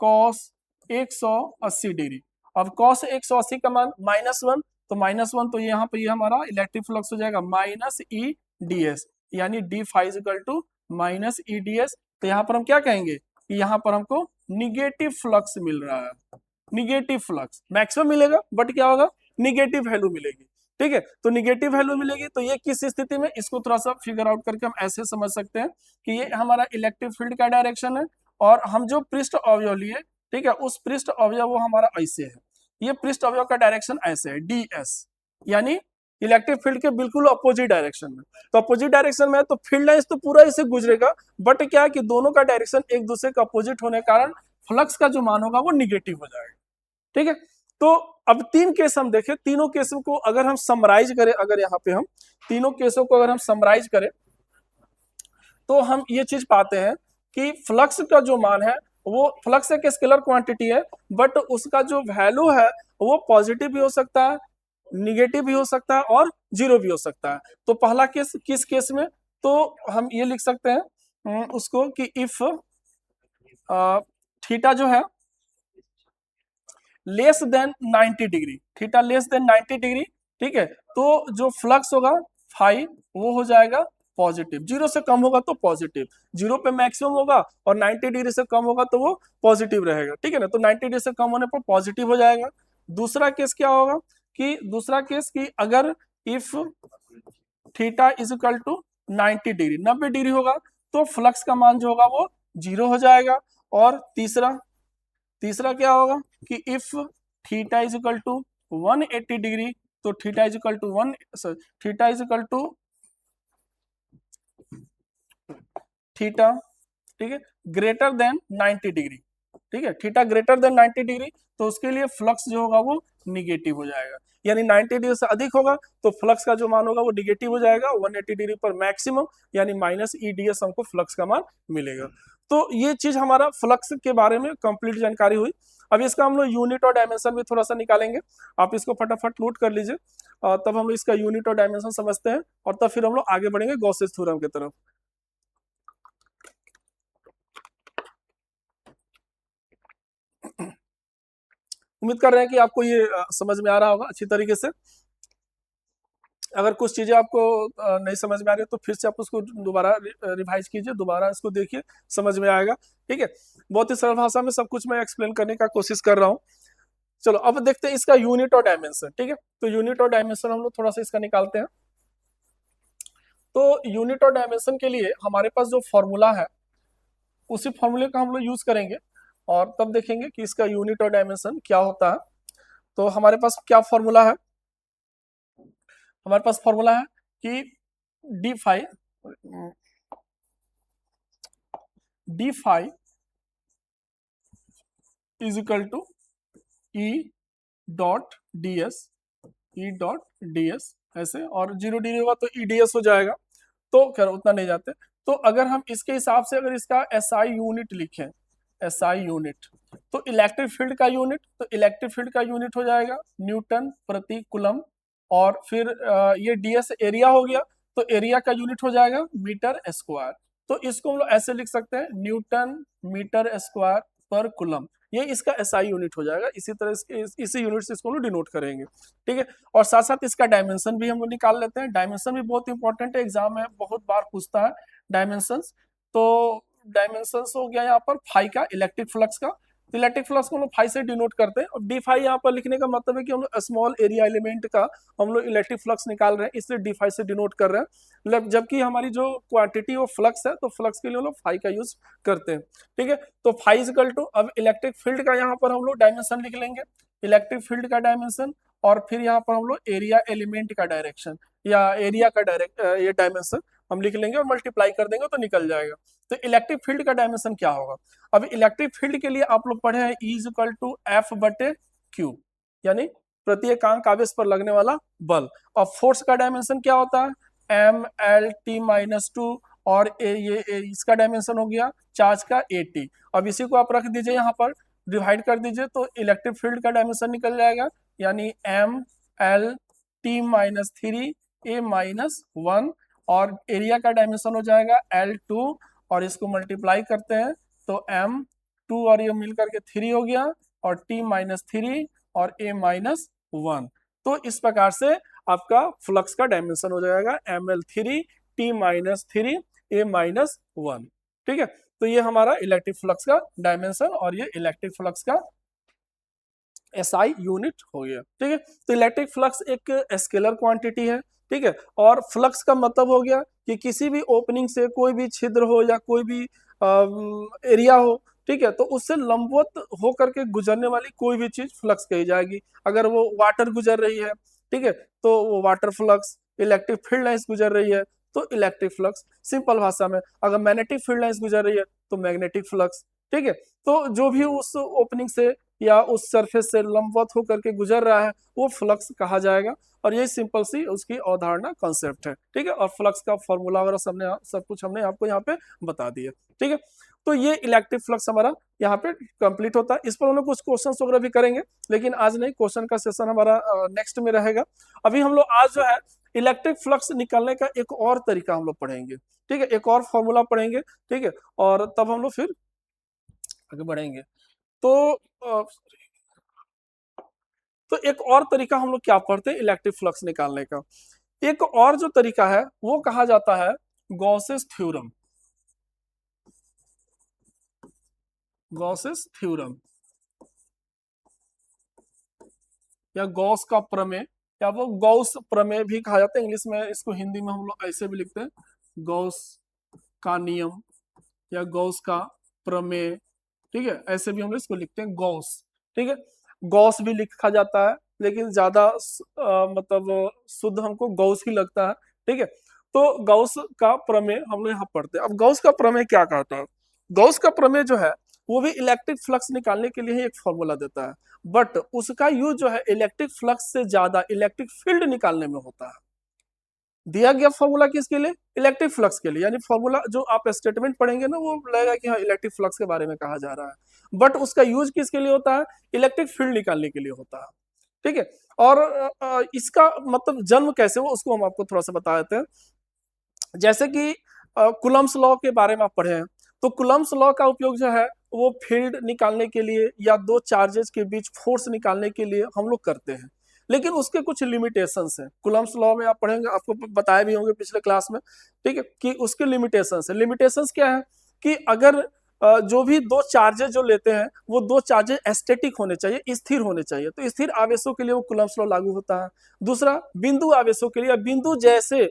cos 180 degree. अब कॉस 180 का मान -1, तो -1, तो यहाँ पे ये हमारा इलेक्ट्रिक फ्लक्स हो जाएगा माइनस ई डी एस, यानी D phi is equal to minus E D S, तो यहाँ पर हम क्या कहेंगे कि यहाँ पर हमको निगेटिव फ्लक्स मिल रहा है, निगेटिव फ्लक्स मैक्सिमम मिलेगा बट क्या होगा, निगेटिव वैल्यू मिलेगी। ठीक है, तो निगेटिव वैल्यू मिलेगी, तो ये किस स्थिति में, इसको थोड़ा सा फिगर आउट करके हम ऐसे समझ सकते हैं कि ये हमारा इलेक्ट्रिक फील्ड का डायरेक्शन है, और हम जो पृष्ठ अवयव लिए, ठीक है, उस पृष्ठ अवयव वो हमारा ऐसे है, ये पृष्ठ अवयव का डायरेक्शन ऐसे है डी एस, यानी इलेक्ट्रिक फील्ड के बिल्कुल अपोजिट डायरेक्शन में, तो अपोजिट डायरेक्शन में है तो फील्ड लाइंस तो पूरा इसे गुजरेगा, बट क्या है कि दोनों का डायरेक्शन एक दूसरे का अपोजिट होने के कारण फ्लक्स का जो मान होगा वो निगेटिव हो जाएगा। ठीक है, तो अब तीन केस हम देखें, तीनों केसों को अगर हम समराइज करें, अगर यहाँ पे हम तीनों केसों को अगर हम समराइज करें तो हम ये चीज पाते हैं कि फ्लक्स का जो मान है वो, फ्लक्स एक स्केलर क्वांटिटी है, बट उसका जो वैल्यू है वो पॉजिटिव भी हो सकता है, निगेटिव भी हो सकता है और जीरो भी हो सकता है। तो पहला केस किस केस में, तो हम ये लिख सकते हैं उसको कि इफ थीटा जो है less than 90 degree, theta less than 90 degree, ठीक है, तो जो फ्लक्स होगा फाई वो हो जाएगा पॉजिटिव, 0 से कम होगा तो पॉजिटिव, 0 पे मैक्सिमम होगा और 90 डिग्री से कम होगा तो वो पॉजिटिव रहेगा। ठीक है ना, तो 90 डिग्री से कम होने पर पॉजिटिव हो जाएगा। दूसरा केस क्या होगा कि दूसरा केस की अगर if theta is equal to 90 degree, 90 degree होगा तो फ्लक्स का मान जो होगा वो 0 हो जाएगा। और तीसरा तीसरा क्या होगा कि if theta is equal to 180 degree, तो theta is equal to theta is equal to theta, ठीक है, ग्रेटर देन 90 डिग्री, ठीक है, थीटा ग्रेटर देन 90 डिग्री, तो उसके लिए फ्लक्स जो होगा वो निगेटिव हो जाएगा, यानी 90 डिग्री से अधिक होगा तो फ्लक्स का जो मान होगा वो निगेटिव हो जाएगा, 180 डिग्री पर मैक्सिमम यानी माइनस ई डी एस हमको फ्लक्स का मान मिलेगा। तो ये चीज हमारा फ्लक्स के बारे में कंप्लीट जानकारी हुई। अब इसका हम लोग यूनिट और डायमेंशन भी थोड़ा सा निकालेंगे, आप इसको फटाफट नोट कर लीजिए, तब हम लोग इसका यूनिट और डायमेंशन समझते हैं और तब फिर हम लोग आगे बढ़ेंगे गॉसेस थ्योरम की तरफ। उम्मीद कर रहे हैं कि आपको ये समझ में आ रहा होगा अच्छी तरीके से। अगर कुछ चीजें आपको नहीं समझ में आ रही है तो फिर से आप उसको दोबारा रिवाइज कीजिए, दोबारा इसको देखिए, समझ में आएगा। ठीक है, बहुत ही सरल भाषा में सब कुछ मैं एक्सप्लेन करने का कोशिश कर रहा हूँ। चलो अब देखते हैं इसका यूनिट और डायमेंशन। ठीक है, तो यूनिट और डायमेंशन हम लोग थोड़ा सा इसका निकालते हैं। तो यूनिट और डायमेंशन के लिए हमारे पास जो फॉर्मूला है उसी फॉर्मूले का हम लोग यूज करेंगे और तब देखेंगे कि इसका यूनिट और डायमेंशन क्या होता है। तो हमारे पास क्या फॉर्मूला है, हमारे पास फॉर्मूला है कि D phi is equal to E dot D S, ऐसे, और जीरो डी होगा तो ई डी एस हो जाएगा। तो खैर उतना नहीं जाते। तो अगर हम इसके हिसाब से अगर इसका एसआई यूनिट लिखें, एसआई यूनिट, तो इलेक्ट्रिक फील्ड का यूनिट, तो इलेक्ट्रिक फील्ड का यूनिट हो जाएगा न्यूटन प्रति कुलम। और फिर ये डीएस एरिया हो गया, तो एरिया का यूनिट हो जाएगा मीटर स्क्वायर। तो इसको हम लोग ऐसे लिख सकते हैं, Newton metre square per coulomb, ये इसका एसआई यूनिट हो जाएगा। इसी तरह इसी यूनिट से इसको हम लोग डिनोट करेंगे, ठीक है। और साथ साथ इसका डायमेंशन भी हम लोग निकाल लेते हैं। डायमेंशन भी बहुत इंपॉर्टेंट है, एग्जाम में बहुत बार पूछता है डायमेंशंस। तो डायमेंशंस हो गया यहाँ पर फाई का, इलेक्ट्रिक फ्लक्स का। तो इलेक्ट्रिक फ्लक्स को हम लोग फाई से डिनोट करते हैं, और डी फाई यहाँ पर लिखने का मतलब है कि हम लोग स्मॉल एरिया एलिमेंट का हम लोग इलेक्ट्रिक फ्लक्स निकाल रहे हैं, इसलिए डी फाई से डिनोट कर रहे हैं। मतलब जबकि हमारी जो क्वांटिटी ऑफ फ्लक्स है, तो फ्लक्स के लिए हम लोग फाई का यूज करते हैं, ठीक है। तो फाई इक्वल टू, अब इलेक्ट्रिक फील्ड का यहाँ पर हम लोग डायमेंशन लिख लेंगे, इलेक्ट्रिक फील्ड का डायमेंशन, और फिर यहाँ पर हम लोग एरिया एलिमेंट का डायरेक्शन या एरिया का ये डायमेंशन हम लिख लेंगे और मल्टीप्लाई कर देंगे तो निकल जाएगा। तो इलेक्ट्रिक फील्ड का डायमेंशन क्या होगा, अब इलेक्ट्रिक फील्ड के लिए आप लोग पढ़े हैं E is equal to F बटे क्यू, यानी प्रति एकांक आवेश पर लगने वाला बल। और फोर्स का डायमेंशन क्या होता है, M L T minus two, और इसका डायमेंशन हो गया चार्ज का ए टी। अब इसी को आप रख दीजिए यहाँ पर, डिवाइड कर दीजिए, तो इलेक्ट्रिक फील्ड का डायमेंशन निकल जाएगा, यानी M L T minus three A minus one, और एरिया का डायमेंशन हो जाएगा एल टू, और इसको मल्टीप्लाई करते हैं तो एम टू और ये मिलकर के थ्री हो गया, और टी माइनस थ्री और ए माइनस वन। तो इस प्रकार से आपका फ्लक्स का डायमेंशन हो जाएगा M L three T minus three A minus one, ठीक है। तो ये हमारा इलेक्ट्रिक फ्लक्स का डायमेंशन और ये इलेक्ट्रिक फ्लक्स का एसआई यूनिट हो गया, ठीक है। तो इलेक्ट्रिक फ्लक्स एक स्केलर क्वांटिटी है, ठीक है। और फ्लक्स का मतलब हो गया कि किसी भी ओपनिंग से कोई भी छिद्र हो या कोई भी एरिया हो, ठीक है, तो उससे लंबवत होकर के गुजरने वाली कोई भी चीज फ्लक्स कही जाएगी। अगर वो वाटर गुजर रही है, ठीक है, तो वो water flux. Electric field lines गुजर रही है तो इलेक्ट्रिक फ्लक्स, सिंपल भाषा में। अगर मैग्नेटिक फील्ड लाइंस गुजर रही है तो मैग्नेटिक फ्लक्स, ठीक है। तो जो भी उस ओपनिंग से या उस सरफेस से लंबवत होकर के गुजर रहा है वो फ्लक्स कहा जाएगा। और यही सिंपल सी उसकी अवधारणा कॉन्सेप्ट है, ठीक है। और फ्लक्स का फॉर्मूला वगैरह सब कुछ हमने आपको यहाँ पे बता दिया, ठीक है। तो ये इलेक्ट्रिक फ्लक्स हमारा यहाँ पे कंप्लीट होता है। इस पर हम लोग कुछ क्वेश्चन वगैरह भी करेंगे, लेकिन आज नहीं, क्वेश्चन का सेशन हमारा नेक्स्ट में रहेगा। अभी हम लोग आज जो है इलेक्ट्रिक फ्लक्स निकालने का एक और तरीका हम लोग पढ़ेंगे, ठीक है, एक और फॉर्मूला पढ़ेंगे, ठीक है। और तब हम लोग फिर आगे बढ़ेंगे। तो तो एक और तरीका हम लोग क्या पढ़ते हैं इलेक्ट्रिक फ्लक्स निकालने का। एक और जो तरीका है वो कहा जाता है गॉसेस थ्योरम, गॉसेस थ्योरम या गॉस का प्रमेय, या वो गॉस प्रमेय भी कहा जाता है इंग्लिश में। इसको हिंदी में हम लोग ऐसे भी लिखते हैं, गॉस का नियम या गॉस का प्रमेय, ठीक है, ऐसे भी हम लोग इसको लिखते हैं गॉस, ठीक है। गॉस भी लिखा जाता है, लेकिन ज्यादा मतलब शुद्ध हमको गॉस ही लगता है, ठीक है। तो गॉस का प्रमेय हम लोग यहाँ पढ़ते हैं। अब गॉस का प्रमेय क्या कहता है, गॉस का प्रमेय जो है वो भी इलेक्ट्रिक फ्लक्स निकालने के लिए ही एक फॉर्मूला देता है, बट उसका यूज जो है इलेक्ट्रिक फ्लक्स से ज्यादा इलेक्ट्रिक फील्ड निकालने में होता है। दिया गया फॉर्मूला किसके लिए, इलेक्ट्रिक फ्लक्स के लिए, यानी फॉर्मूला जो आप स्टेटमेंट पढ़ेंगे ना वो लगेगा कि हाँ इलेक्ट्रिक फ्लक्स के बारे में कहा जा रहा है, बट उसका यूज किसके लिए होता है, इलेक्ट्रिक फील्ड निकालने के लिए होता है, ठीक है। और इसका मतलब जन्म कैसे हो उसको हम आपको थोड़ा सा बता देते हैं। जैसे कि कुलम्स लॉ के बारे में आप पढ़े हैं, तो कुलम्स लॉ का उपयोग जो है वो फील्ड निकालने के लिए या दो चार्जेस के बीच फोर्स निकालने के लिए हम लोग करते हैं, लेकिन उसके कुछ लिमिटेशंस हैं। कुलम्स लॉ में आप पढ़ेंगे, आपको बताए भी होंगे पिछले क्लास में, ठीक है, कि उसके लिमिटेशंस है। लिमिटेशंस क्या है कि अगर जो भी दो चार्जेस जो लेते हैं वो दो चार्जेस एस्टेटिक होने चाहिए, स्थिर होने चाहिए, तो स्थिर आवेशों के लिए वो कुलम्स लॉ लागू होता है। दूसरा, बिंदु आवेशों के लिए, बिंदु जैसे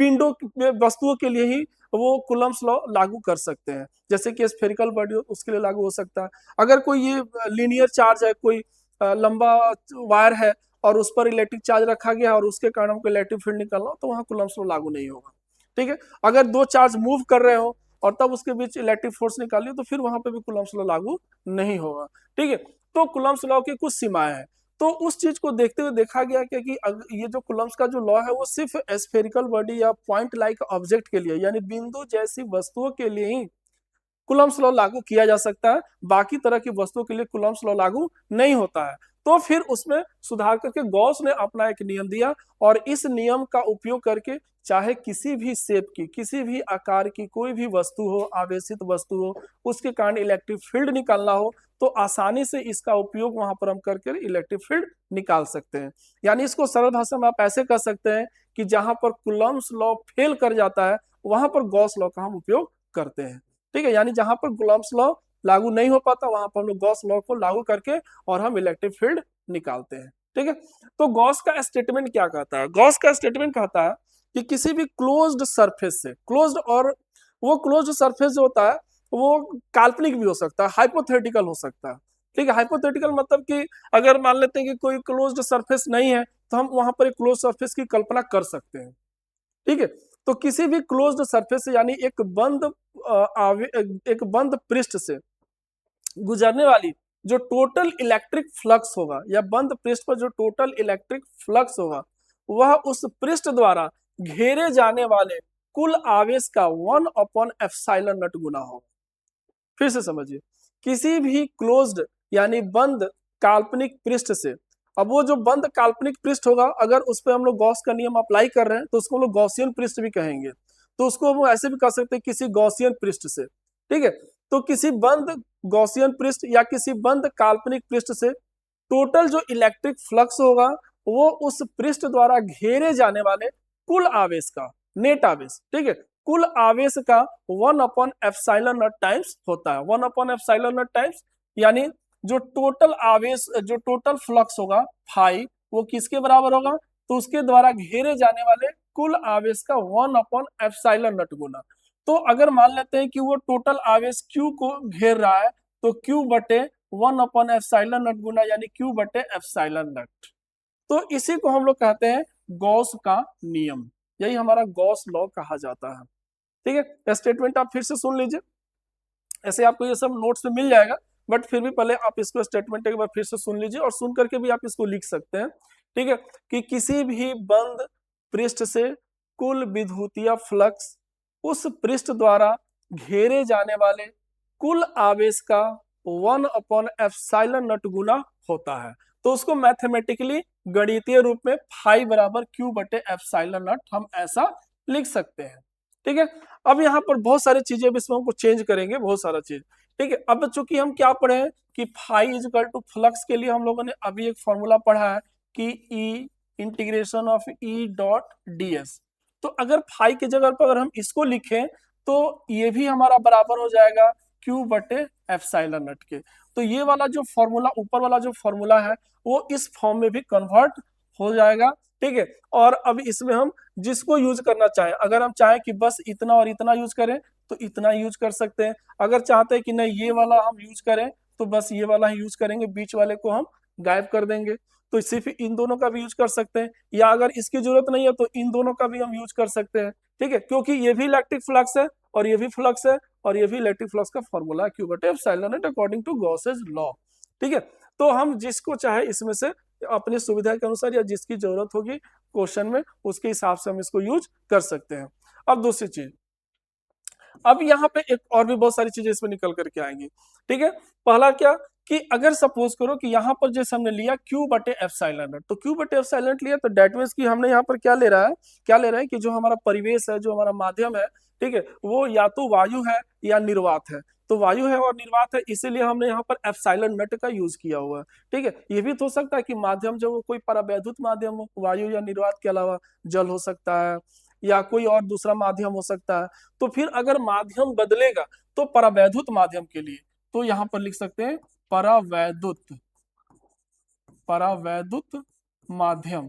पिंडों वस्तुओं के लिए ही वो कूलम्ब्स लॉ लागू कर सकते हैं। जैसे कि स्फेरिकल बॉडी उसके लिए लागू हो सकता है। अगर कोई ये लीनियर चार्ज है, कोई लंबा वायर है और उस पर इलेक्ट्रिक चार्ज रखा गया और उसके कारण हमको इलेक्ट्रिक फील्ड निकालना हो, तो वहां कूलम्ब्स लॉ लागू नहीं होगा। ठीक है। अगर दो चार्ज मूव कर रहे हो और तब उसके बीच इलेक्ट्रिक फोर्स निकाली हो, तो फिर वहां पे भी कूलम्ब्स लॉ लागू नहीं होगा। ठीक है। तो कूलम्ब्स लॉ की कुछ सीमाएं हैं। तो उस चीज को देखते हुए देखा गया कि ये जो कूलम्ब्स का जो लॉ है वो सिर्फ स्फेरिकल बॉडी या पॉइंट लाइक ऑब्जेक्ट के लिए, यानी बिंदु जैसी वस्तुओं के लिए ही कूलम्ब्स लॉ लागू किया जा सकता है। बाकी तरह की वस्तुओं के लिए कूलम्ब्स लॉ लागू नहीं होता है। तो फिर उसमें सुधार करके गॉस ने अपना एक नियम दिया, और इस नियम का उपयोग करके चाहे किसी भी शेप की, किसी भी आकार की कोई भी वस्तु हो, आवेशित वस्तु हो, उसके कारण इलेक्ट्रिक फील्ड निकालना हो, तो आसानी से इसका उपयोग वहां पर हम करके इलेक्ट्रिक फील्ड निकाल सकते हैं। यानी इसको सरल भाषा में आप ऐसे कह सकते हैं कि जहां पर कूलम्ब्स लॉ फेल कर जाता है, वहां पर गॉस लॉ का हम उपयोग करते हैं। ठीक है। यानी जहां पर कूलम्ब्स लॉ लागू नहीं हो पाता, वहां पर हम लोग गॉस लॉ को लागू करके और हम इलेक्ट्रिक फील्ड निकालते हैं। ठीक है। तो गॉस का स्टेटमेंट क्या कहता है? गॉस का स्टेटमेंट कहता है कि किसी भी क्लोज्ड सरफेस से, क्लोज्ड, और वो क्लोज्ड सरफेस जो होता है वो काल्पनिक भी हो सकता है, हाइपोथेटिकल हो सकता है। ठीक है। हाइपोथेटिकल मतलब कि अगर मान लेते हैं कि कोई क्लोज्ड सरफेस नहीं है, तो हम वहां पर एक क्लोज सरफेस की कल्पना कर सकते हैं। ठीक है। तो किसी भी क्लोज्ड सरफेस से, यानी एक बंद पृष्ठ से गुजरने वाली जो टोटल इलेक्ट्रिक फ्लक्स होगा, या बंद पृष्ठ पर जो टोटल इलेक्ट्रिक फ्लक्स होगा, वह उस पृष्ठ द्वारा घेरे जाने वाले कुल आवेश का 1/ε0 गुना होगा। फिर से समझिए, किसी भी क्लोज्ड यानी बंद काल्पनिक पृष्ठ से, अब वो जो बंद काल्पनिक पृष्ठ होगा, अगर उस पर हम लोग गॉस का नियम अप्लाई कर रहे हैं, तो उसको हम लोग गॉसियन पृष्ठ भी कहेंगे। तो उसको हम ऐसे भी कह सकते हैं, किसी गॉसियन पृष्ठ से। ठीक है। तो किसी बंद गॉसियन पृष्ठ या किसी बंद काल्पनिक पृष्ठ से टोटल जो इलेक्ट्रिक फ्लक्स होगा, वो उस पृष्ठ द्वारा घेरे जाने वाले कुल आवेश का, नेट आवेश, ठीक है, कुल आवेश का 1/ε0 टाइम्स होता है। 1/ε0 टाइम्स, यानी जो टोटल आवेश, जो टोटल फ्लक्स होगा फाई, वो किसके बराबर होगा? तो उसके द्वारा घेरे जाने वाले कुल आवेश का 1/ε0 गुना। तो अगर मान लेते हैं कि वो टोटल आवेश Q को घेर रहा है, तो Q बटे 1/ε0 गुना, यानी Q बटे ε0। तो इसी को हम लोग कहते हैं गॉस का नियम। यही हमारा गॉस लॉ कहा जाता है। ठीक है। स्टेटमेंट आप फिर से सुन लीजिए। ऐसे आपको ये सब नोट्स में मिल जाएगा, बट फिर भी पहले आप इसको स्टेटमेंट एक बार फिर से सुन लीजिए, और सुन करके भी आप इसको लिख सकते हैं। ठीक है। कि किसी भी बंद पृष्ठ से कुल विद्युतीय फ्लक्स उस पृष्ठ द्वारा घेरे जाने वाले कुल आवेश का 1/ε0 गुना होता है। तो उसको मैथमेटिकली, गणितीय रूप में फाई बराबर Q बटे ε0 हम ऐसा लिख सकते हैं। ठीक है। अब यहाँ पर बहुत सारी चीजें इसमें हमको चेंज करेंगे, बहुत सारा चीज। ठीक है। अब चूंकि हम क्या पढ़े हैं कि phi is equal to flux के लिए हम लोगों ने अभी एक फॉर्मूला पढ़ा है कि E integration of E dot D S. तो अगर फाई की जगह पर अगर हम इसको लिखें, तो ये भी हमारा बराबर हो जाएगा क्यू बटे ε0 के। तो ये वाला जो फॉर्मूला, ऊपर वाला जो फॉर्मूला है, वो इस फॉर्म में भी कन्वर्ट हो जाएगा। ठीक है। और अब इसमें हम जिसको यूज करना चाहें, अगर हम चाहें कि बस इतना और इतना यूज करें, तो इतना यूज कर सकते हैं। अगर चाहते हैं कि नहीं ये वाला हम यूज करें, तो बस ये वाला ही यूज करेंगे, बीच वाले को हम गायब कर देंगे। तो सिर्फ इन दोनों का भी यूज कर सकते हैं, या अगर इसकी जरूरत नहीं है तो इन दोनों का भी हम यूज कर सकते हैं। ठीक है। क्योंकि ये भी इलेक्ट्रिक फ्लक्स है और ये भी फ्लक्स है, और ये भी इलेक्ट्रिक फ्लक्स का फॉर्मूला है Q बटे ε0 अकॉर्डिंग टू गॉसेज लॉ। ठीक है। तो हम जिसको चाहे इसमें से अपनी सुविधा के अनुसार, या जिसकी जरूरत होगी क्वेश्चन में, उसके हिसाब से हम इसको यूज कर सकते हैं। अब दूसरी चीज, अब यहाँ पे एक और भी बहुत सारी चीजें इसमें निकल करके आएंगी। ठीक है। पहला क्या, कि अगर सपोज करो कि यहाँ पर जैसे हमने लिया Q बटे ε0, तो Q बटे ε0 लिया, तो डेट मीन्स कि हमने यहाँ पर क्या ले रहा है, क्या ले रहे हैं कि जो हमारा परिवेश है, जो हमारा माध्यम है, ठीक है, वो या तो वायु है या निर्वात है। तो वायु है और निर्वात है, इसीलिए हमने यहाँ पर ε0 का यूज किया हुआ है। ठीक है। ये भी तो हो सकता है कि माध्यम जो कोई परावैद्युत माध्यम हो, वायु या निर्वात के अलावा जल हो सकता है, या कोई और दूसरा माध्यम हो सकता है। तो फिर अगर माध्यम बदलेगा, तो परावैद्युत माध्यम के लिए तो यहाँ पर लिख सकते हैं परावैद्युत, परावैद्युत माध्यम।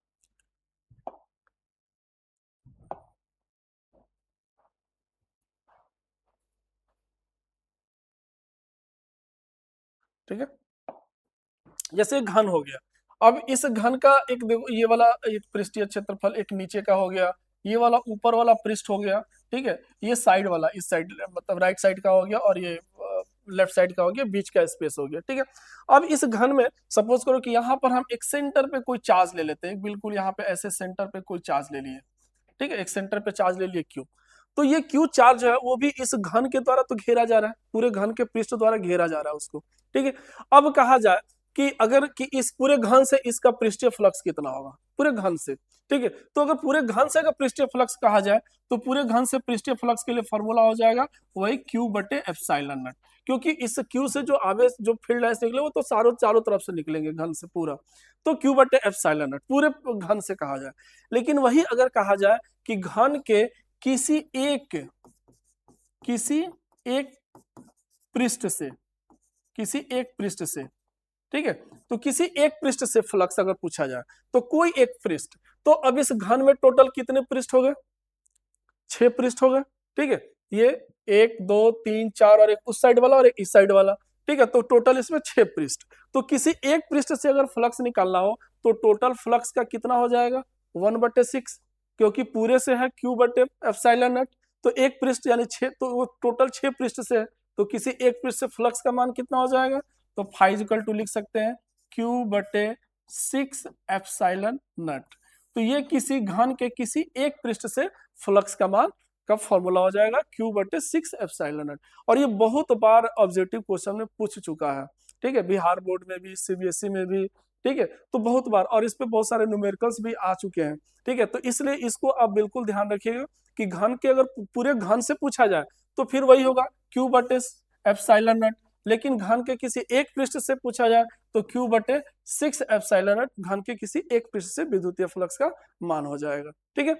ठीक है। जैसे घन हो गया, अब इस घन का एक देखो, ये वाला एक पृष्ठीय क्षेत्रफल एक नीचे का हो गया, ये वाला ऊपर वाला पृष्ठ हो गया, ठीक है, ये साइड वाला इस साइड मतलब राइट साइड का हो गया, और ये लेफ्ट साइड का हो गया, बीच का स्पेस हो गया, ठीक है। अब इस घन में सपोज करो कि यहाँ पर हम एक सेंटर पे कोई चार्ज ले लेते हैं, बिल्कुल यहाँ पे ऐसे सेंटर पे कोई चार्ज ले लिए, ठीक है, एक सेंटर पे चार्ज ले लिए क्यू। तो ये क्यू चार्ज है वो भी इस घन के द्वारा तो घेरा जा रहा है, पूरे घन के पृष्ठ द्वारा घेरा जा रहा है उसको, ठीक है। अब कहा जाए कि अगर कि इस पूरे घन से इसका पृष्ठीय फ्लक्स कितना होगा, पूरे घन से, ठीक है। तो अगर पूरे घन से का पृष्ठीय फ्लक्स कहा जाए तो पूरे घन से पृष्ठीय फ्लक्स के लिए फॉर्मूला हो जाएगा वही क्यू बटे एप्सिलॉन नॉट, क्योंकि इस क्यू से जो आवेश जो फील्ड लाइंस निकले वो तो चारों चारों तरफ से निकलेंगे घन से पूरा, तो क्यू बटे एप्सिलॉन नॉट पूरे घन से कहा जाए। लेकिन वही अगर कहा जाए कि घन के किसी एक पृष्ठ से, किसी एक पृष्ठ से, ठीक है, तो किसी एक पृष्ठ से फ्लक्स अगर पूछा जाए तो कोई एक पृष्ठ, तो अब इस घन में टोटल कितने पृष्ठ हो गए, 6 पृष्ठ हो गए, ठीक है। ये 1 2 3 4 और एक उस साइड वाला और एक इस साइड वाला, ठीक है, तो टोटल इसमें 6 पृष्ठ। तो किसी एक पृष्ठ से अगर फ्लक्स निकालना हो तो टोटल फ्लक्स का कितना हो जाएगा 1/6, क्योंकि पूरे से है क्यू बटे एप्सिलॉन नॉट, तो एक पृष्ठ यानी 6, तो वो टोटल 6 पृष्ठ से है, तो किसी एक पृष्ठ से फ्लक्स का मान कितना हो जाएगा, तो फाइव इक्वल टू लिख सकते हैं Q/6 एप्सिलॉन नॉट। तो ये किसी घन के किसी एक पृष्ठ से फ्लक्स का मान का फॉर्मूला हो जाएगा Q/6 एप्सिलॉन नॉट। और ये बहुत बार ऑब्जेक्टिव क्वेश्चन में पूछ चुका है, ठीक है, बिहार बोर्ड में भी, सीबीएसई में भी, ठीक है, तो बहुत बार, और इस पे बहुत सारे न्यूमेरिकल्स भी आ चुके हैं, ठीक है। तो इसलिए इसको आप बिल्कुल ध्यान रखिएगा कि घन के अगर पूरे घन से पूछा जाए तो फिर वही होगा Q/एप्सिलॉन नॉट, लेकिन घन के किसी एक पृष्ठ से पूछा जाए तो Q/6 एप्सिलॉन नॉट घन के किसी एक पृष्ठ से विद्युतीय फ्लक्स का मान हो जाएगा, ठीक है।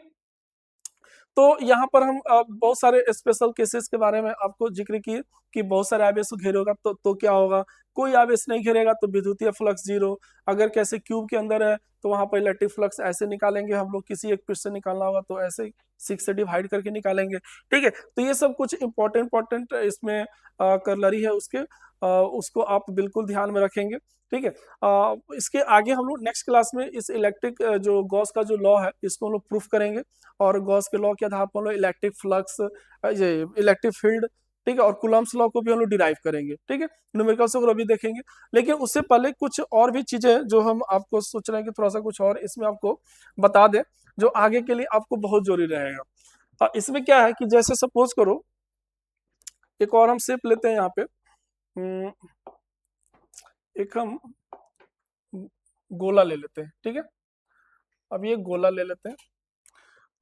तो यहाँ पर हम बहुत सारे स्पेशल केसेस के बारे में आपको जिक्र किए कि बहुत सारे आवेश घेरेगा तो क्या होगा, कोई आवेश नहीं घेरेगा तो विद्युतीय फ्लक्स जीरो, अगर कैसे क्यूब के अंदर है तो वहां पर इलेक्ट्रिक फ्लक्स ऐसे निकालेंगे हम लोग, किसी एक पृष्ठ से निकालना होगा तो ऐसे 6 से डिवाइड करके निकालेंगे, ठीक है। तो ये सब कुछ इंपॉर्टेंट इसमें करलरी है उसके, उसको आप बिल्कुल ध्यान में रखेंगे, ठीक है। इसके आगे हम लोग नेक्स्ट क्लास में इस इलेक्ट्रिक जो गॉस का जो लॉ है इसको हम लोग प्रूफ करेंगे, और गॉस के लॉ के आधार पर हम लोग इलेक्ट्रिक फ्लक्स, ये इलेक्ट्रिक फील्ड, ठीक है, और कूलम्ब्स लॉ को भी हम लोग डिराइव करेंगे, ठीक है, न्यूमेरिकल्स को भी देखेंगे। लेकिन उससे पहले कुछ और भी चीजें जो हम आपको सोच रहे हैं कि थोड़ा सा कुछ और इसमें आपको बता दें जो आगे के लिए आपको बहुत जरूरी रहेगा। इसमें क्या है कि जैसे सपोज करो एक और हम शेप लेते हैं यहाँ पे, एक हम गोला ले लेते हैं, ठीक है। अब ये गोला ले लेते हैं,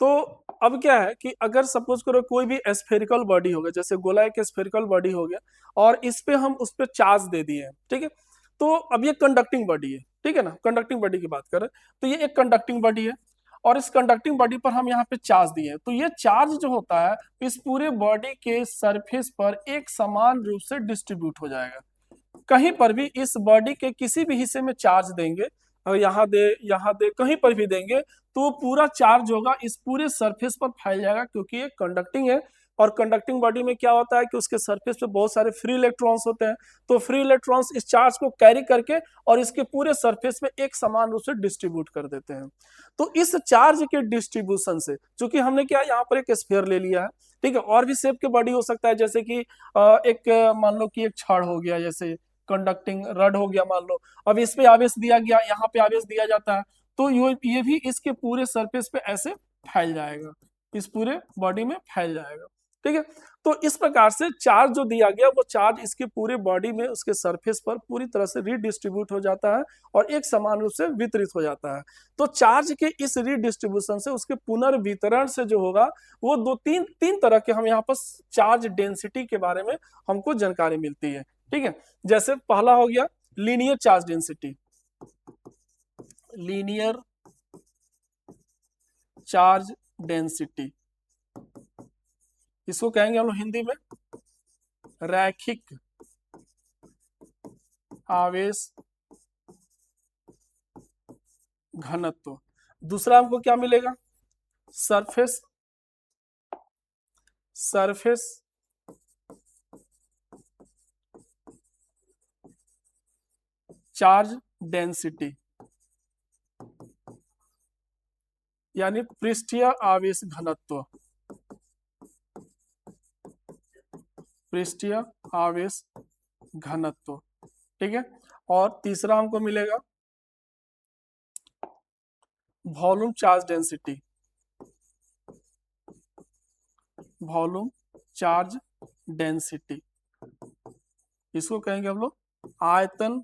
तो अब क्या है कि अगर सपोज करो कोई भी स्फेरिकल बॉडी हो गया, जैसे गोला एक स्फेरिकल बॉडी हो गया और इस पे हम उस पे चार्ज दे दिए हैं, ठीक है, तो अब ये कंडक्टिंग बॉडी है, ठीक है ना, कंडक्टिंग बॉडी की बात करें तो ये एक कंडक्टिंग बॉडी है, और इस कंडक्टिंग बॉडी पर हम यहाँ पे चार्ज दिए हैं, तो ये चार्ज जो होता है इस पूरे बॉडी के सरफेस पर एक समान रूप से डिस्ट्रीब्यूट हो जाएगा। कहीं पर भी इस बॉडी के किसी भी हिस्से में चार्ज देंगे, और यहाँ दे कहीं पर भी देंगे तो वो पूरा चार्ज होगा इस पूरे सरफेस पर फैल जाएगा, क्योंकि ये कंडक्टिंग है। और कंडक्टिंग बॉडी में क्या होता है कि उसके सरफेस पे बहुत सारे फ्री इलेक्ट्रॉन्स होते हैं, तो फ्री इलेक्ट्रॉन्स इस चार्ज को कैरी करके और इसके पूरे सरफेस में एक समान रूप से डिस्ट्रीब्यूट कर देते हैं। तो इस चार्ज के डिस्ट्रीब्यूशन से, चूंकि हमने क्या यहाँ पर एक स्फीयर ले लिया है, ठीक है, और भी शेप के बॉडी हो सकता है, जैसे कि एक मान लो कि एक छड़ हो गया, जैसे कंडक्टिंग रड हो गया मान लो, अब इस पे आवेश दिया गया, यहाँ पे आवेश दिया जाता है, तो ये भी इसके पूरे सरफेस पे ऐसे फैल जाएगा, इस पूरे बॉडी में फैल जाएगा, ठीक है। तो इस प्रकार से चार्ज जो दिया गया वो चार्ज इसके पूरे बॉडी में उसके सरफेस पर पूरी तरह से रीडिस्ट्रीब्यूट हो जाता है और एक समान रूप से वितरित हो जाता है। तो चार्ज के इस रीडिस्ट्रीब्यूशन से, उसके पुनर्वितरण से जो होगा वो दो तीन तीन तरह के हम यहाँ पर चार्ज डेंसिटी के बारे में हमको जानकारी मिलती है, ठीक है। जैसे पहला हो गया linear charge density, linear charge density, इसको कहेंगे हम लोग हिंदी में रैखिक आवेश घनत्व। दूसरा हमको क्या मिलेगा, सरफेस सरफेस चार्ज डेंसिटी, यानी पृष्ठीय आवेश घनत्व, पृष्ठीय आवेश घनत्व, ठीक है। और तीसरा हमको मिलेगा volume charge density, volume charge density, इसको कहेंगे हम लोग आयतन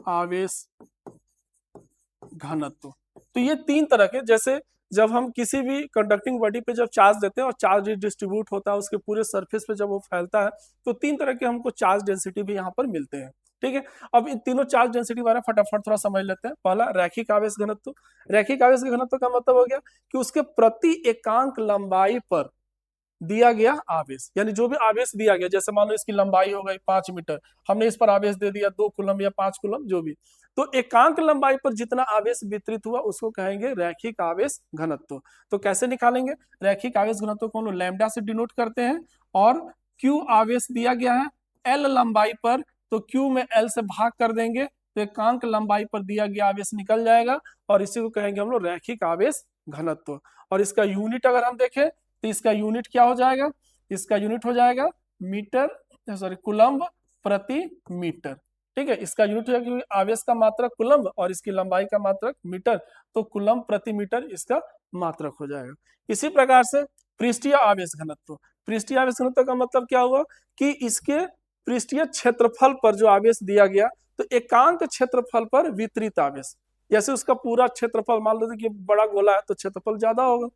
आवेश घनत्व। तो ये तीन तरह के, जैसे जब हम किसी भी कंडक्टिंग बॉडी पे जब चार्ज देते हैं और चार्ज डिस्ट्रीब्यूट होता है उसके पूरे सरफेस पे जब वो फैलता है, तो तीन तरह के हमको चार्ज डेंसिटी भी यहाँ पर मिलते हैं, ठीक है। अब इन तीनों चार्ज डेंसिटी बारे में फटाफट थोड़ा समझ लेते हैं। पहला रैखिक आवेश घनत्व। रैखिक आवेश घनत्व का मतलब हो गया कि उसके प्रति एकांक लंबाई पर दिया गया आवेश, यानी जो भी आवेश दिया गया, जैसे मान लो इसकी लंबाई हो गई 5 मीटर, हमने इस पर आवेश दे दिया 2 कूलम या 5 कूलम, जो भी, तो एकांक लंबाई पर जितना आवेश वितरित हुआ उसको कहेंगे रैखिक आवेश घनत्व। तो कैसे निकालेंगे रैखिक आवेश घनत्व को? हम लोग लैम्डा से डिनोट करते हैं, और क्यू आवेश दिया गया है एल लंबाई पर, तो क्यू में एल से भाग कर देंगे तो एकांक लंबाई पर दिया गया आवेश निकल जाएगा, और इसी को कहेंगे हम लोग रैखिक आवेश घनत्व। और इसका यूनिट अगर हम देखें तो इसका यूनिट क्या हो जाएगा? इसका यूनिट हो जाएगा कूलम्ब प्रति मीटर, ठीक है। इसका यूनिट है क्योंकि आवेश का मात्रक कूलम्ब और इसकी लंबाई का मात्रक मीटर, तो कूलम्ब प्रति मीटर इसका मात्रक हो जाएगा। इसी प्रकार से पृष्ठीय आवेश घनत्व। पृष्ठीय आवेश घनत्व का मतलब क्या हुआ कि इसके पृष्ठीय क्षेत्रफल पर जो आवेश दिया गया, तो एकांक क्षेत्रफल पर वितरित आवेश, जैसे उसका पूरा क्षेत्रफल मान लो कि बड़ा गोला है तो क्षेत्रफल ज्यादा होगा,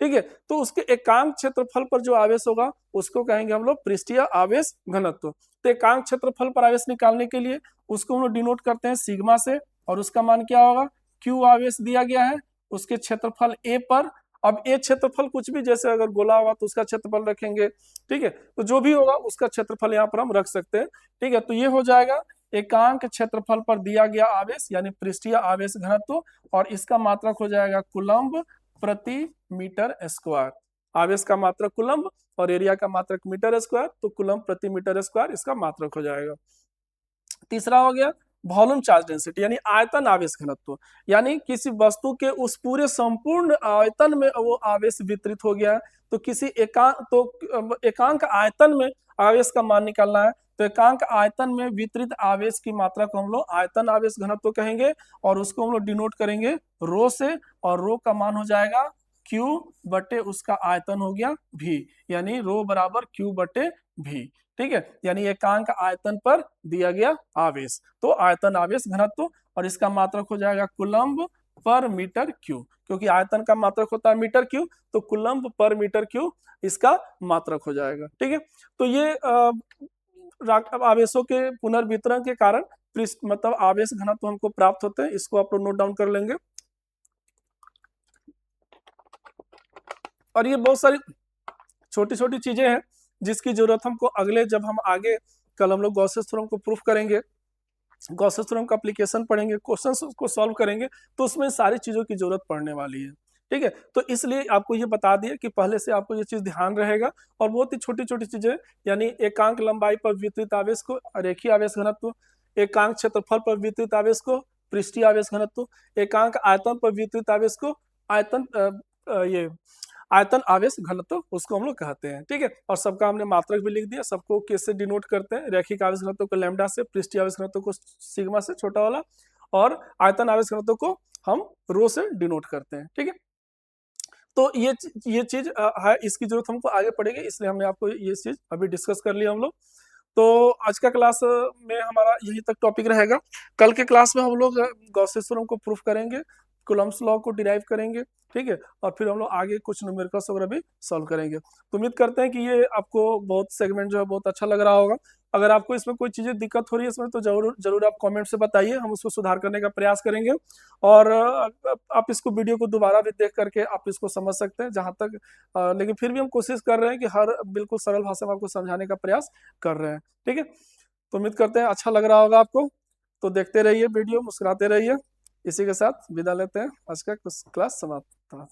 ठीक है। तो उसके एकांक क्षेत्रफल पर जो आवेश होगा उसको कहेंगे हम लोग पृष्ठीय आवेश घनत्व। तो एकांक क्षेत्रफल पर आवेश निकालने के लिए उसको हम लोग डिनोट करते हैं सिग्मा से, और उसका मान क्या होगा? क्यू आवेश दिया गया है उसके क्षेत्रफल ए पर। अब ए क्षेत्रफल कुछ भी, जैसे अगर गोला होगा तो उसका क्षेत्रफल रखेंगे, ठीक है। तो जो भी होगा उसका क्षेत्रफल यहाँ पर हम रख सकते हैं, ठीक है। तो ये हो जाएगा एकांक क्षेत्रफल पर दिया गया आवेश, यानी पृष्ठीय आवेश घनत्व, और इसका मात्रक हो जाएगा कूलम्ब प्रति मीटर स्क्वायर। आवेश का मात्रक कूलम्ब और एरिया का मात्रक मीटर स्क्वायर, तो कूलम्ब प्रति मीटर स्क्वायर इसका मात्रक हो जाएगा। तीसरा हो गया वॉल्यूम चार्ज डेंसिटी, यानी आयतन आवेश घनत्व, यानी किसी वस्तु के उस पूरे संपूर्ण आयतन में वो आवेश वितरित हो गया है, तो किसी एकांक आयतन में आवेश का मान निकालना है, तो एकांक आयतन में वितरित आवेश की मात्रा को हम लोग आयतन आवेश घनत्व कहेंगे, और उसको हम लोग डिनोट करेंगे रो से, और रो का मान हो जाएगा Q बटे उसका आयतन हो गया V, यानी रो बराबर Q बटे V, ठीक है। यानी एकांक आयतन पर दिया गया आवेश, तो आयतन आवेश घनत्व, और इसका मात्रक हो जाएगा कूलम्ब पर मीटर क्यू, क्योंकि आयतन का मात्रक होता है मीटर क्यू, तो कूलम्ब पर मीटर क्यू इसका मात्रक हो जाएगा, ठीक है। तो ये आवेशों के पुनर्वितरण के कारण मतलब आवेश घनत्व हमको प्राप्त होते हैं। इसको आप लोग नोट डाउन कर लेंगे। और ये बहुत सारी छोटी छोटी चीजें हैं जिसकी जरूरत हमको अगले, जब हम आगे कल हम लोग गॉसेस थ्योरम को प्रूफ करेंगे, गॉसेस थ्योरम का एप्लीकेशन पढ़ेंगे, क्वेश्चंस को सॉल्व करेंगे, तो उसमें सारी चीजों की जरूरत पड़ने वाली है, ठीक है। तो इसलिए आपको ये बता दिया कि पहले से आपको ये चीज ध्यान रहेगा, और बहुत ही छोटी छोटी चीजें, यानी एकांक लंबाई पर वितरित आवेश को रेखीय आवेश घनत्व, एकांक क्षेत्रफल पर वितरित आवेश को पृष्ठीय आवेश घनत्व, एकांक आयतन पर वितरित आवेश को आयतन ये आयतन आवेश घनत्व उसको हम लोग कहते हैं, ठीक है। और सबका हमने मात्रक भी लिख दिया, सबको कैसे डिनोट करते हैं, रैखिक आवेश घनत्व को लैम्डा से, पृष्ठीय आवेश घनत्व को सिग्मा से छोटा वाला, और आयतन आवेश घनत्व को हम रो से डिनोट करते हैं, ठीक है। तो ये चीज है, इसकी जरूरत हमको आगे पड़ेगी, इसलिए हमने आपको ये चीज अभी डिस्कस कर लिया हम लोग। तो आज का क्लास में हमारा यही तक टॉपिक रहेगा। कल के क्लास में हम लोग गॉसेस थ्योरम को प्रूफ करेंगे, कूलम्ब्स लॉ को डिराइव करेंगे, ठीक है। और फिर हम लोग आगे कुछ न्यूमेरिकल्स वगैरह भी सॉल्व करेंगे। तो उम्मीद करते हैं कि ये आपको बहुत सेगमेंट जो है बहुत अच्छा लग रहा होगा। अगर आपको इसमें कोई चीजें दिक्कत हो रही है इसमें, तो जरूर जरूर आप कमेंट से बताइए, हम उसको सुधार करने का प्रयास करेंगे। और आप इसको वीडियो को दोबारा भी देख करके आप इसको समझ सकते हैं जहां तक, लेकिन फिर भी हम कोशिश कर रहे हैं कि हर बिल्कुल सरल भाषा में आपको समझाने का प्रयास कर रहे हैं, ठीक है। तो उम्मीद करते हैं अच्छा लग रहा होगा आपको। तो देखते रहिए वीडियो, मुस्कुराते रहिए। इसी के साथ विदा लेते हैं, आज का क्लास समाप्त।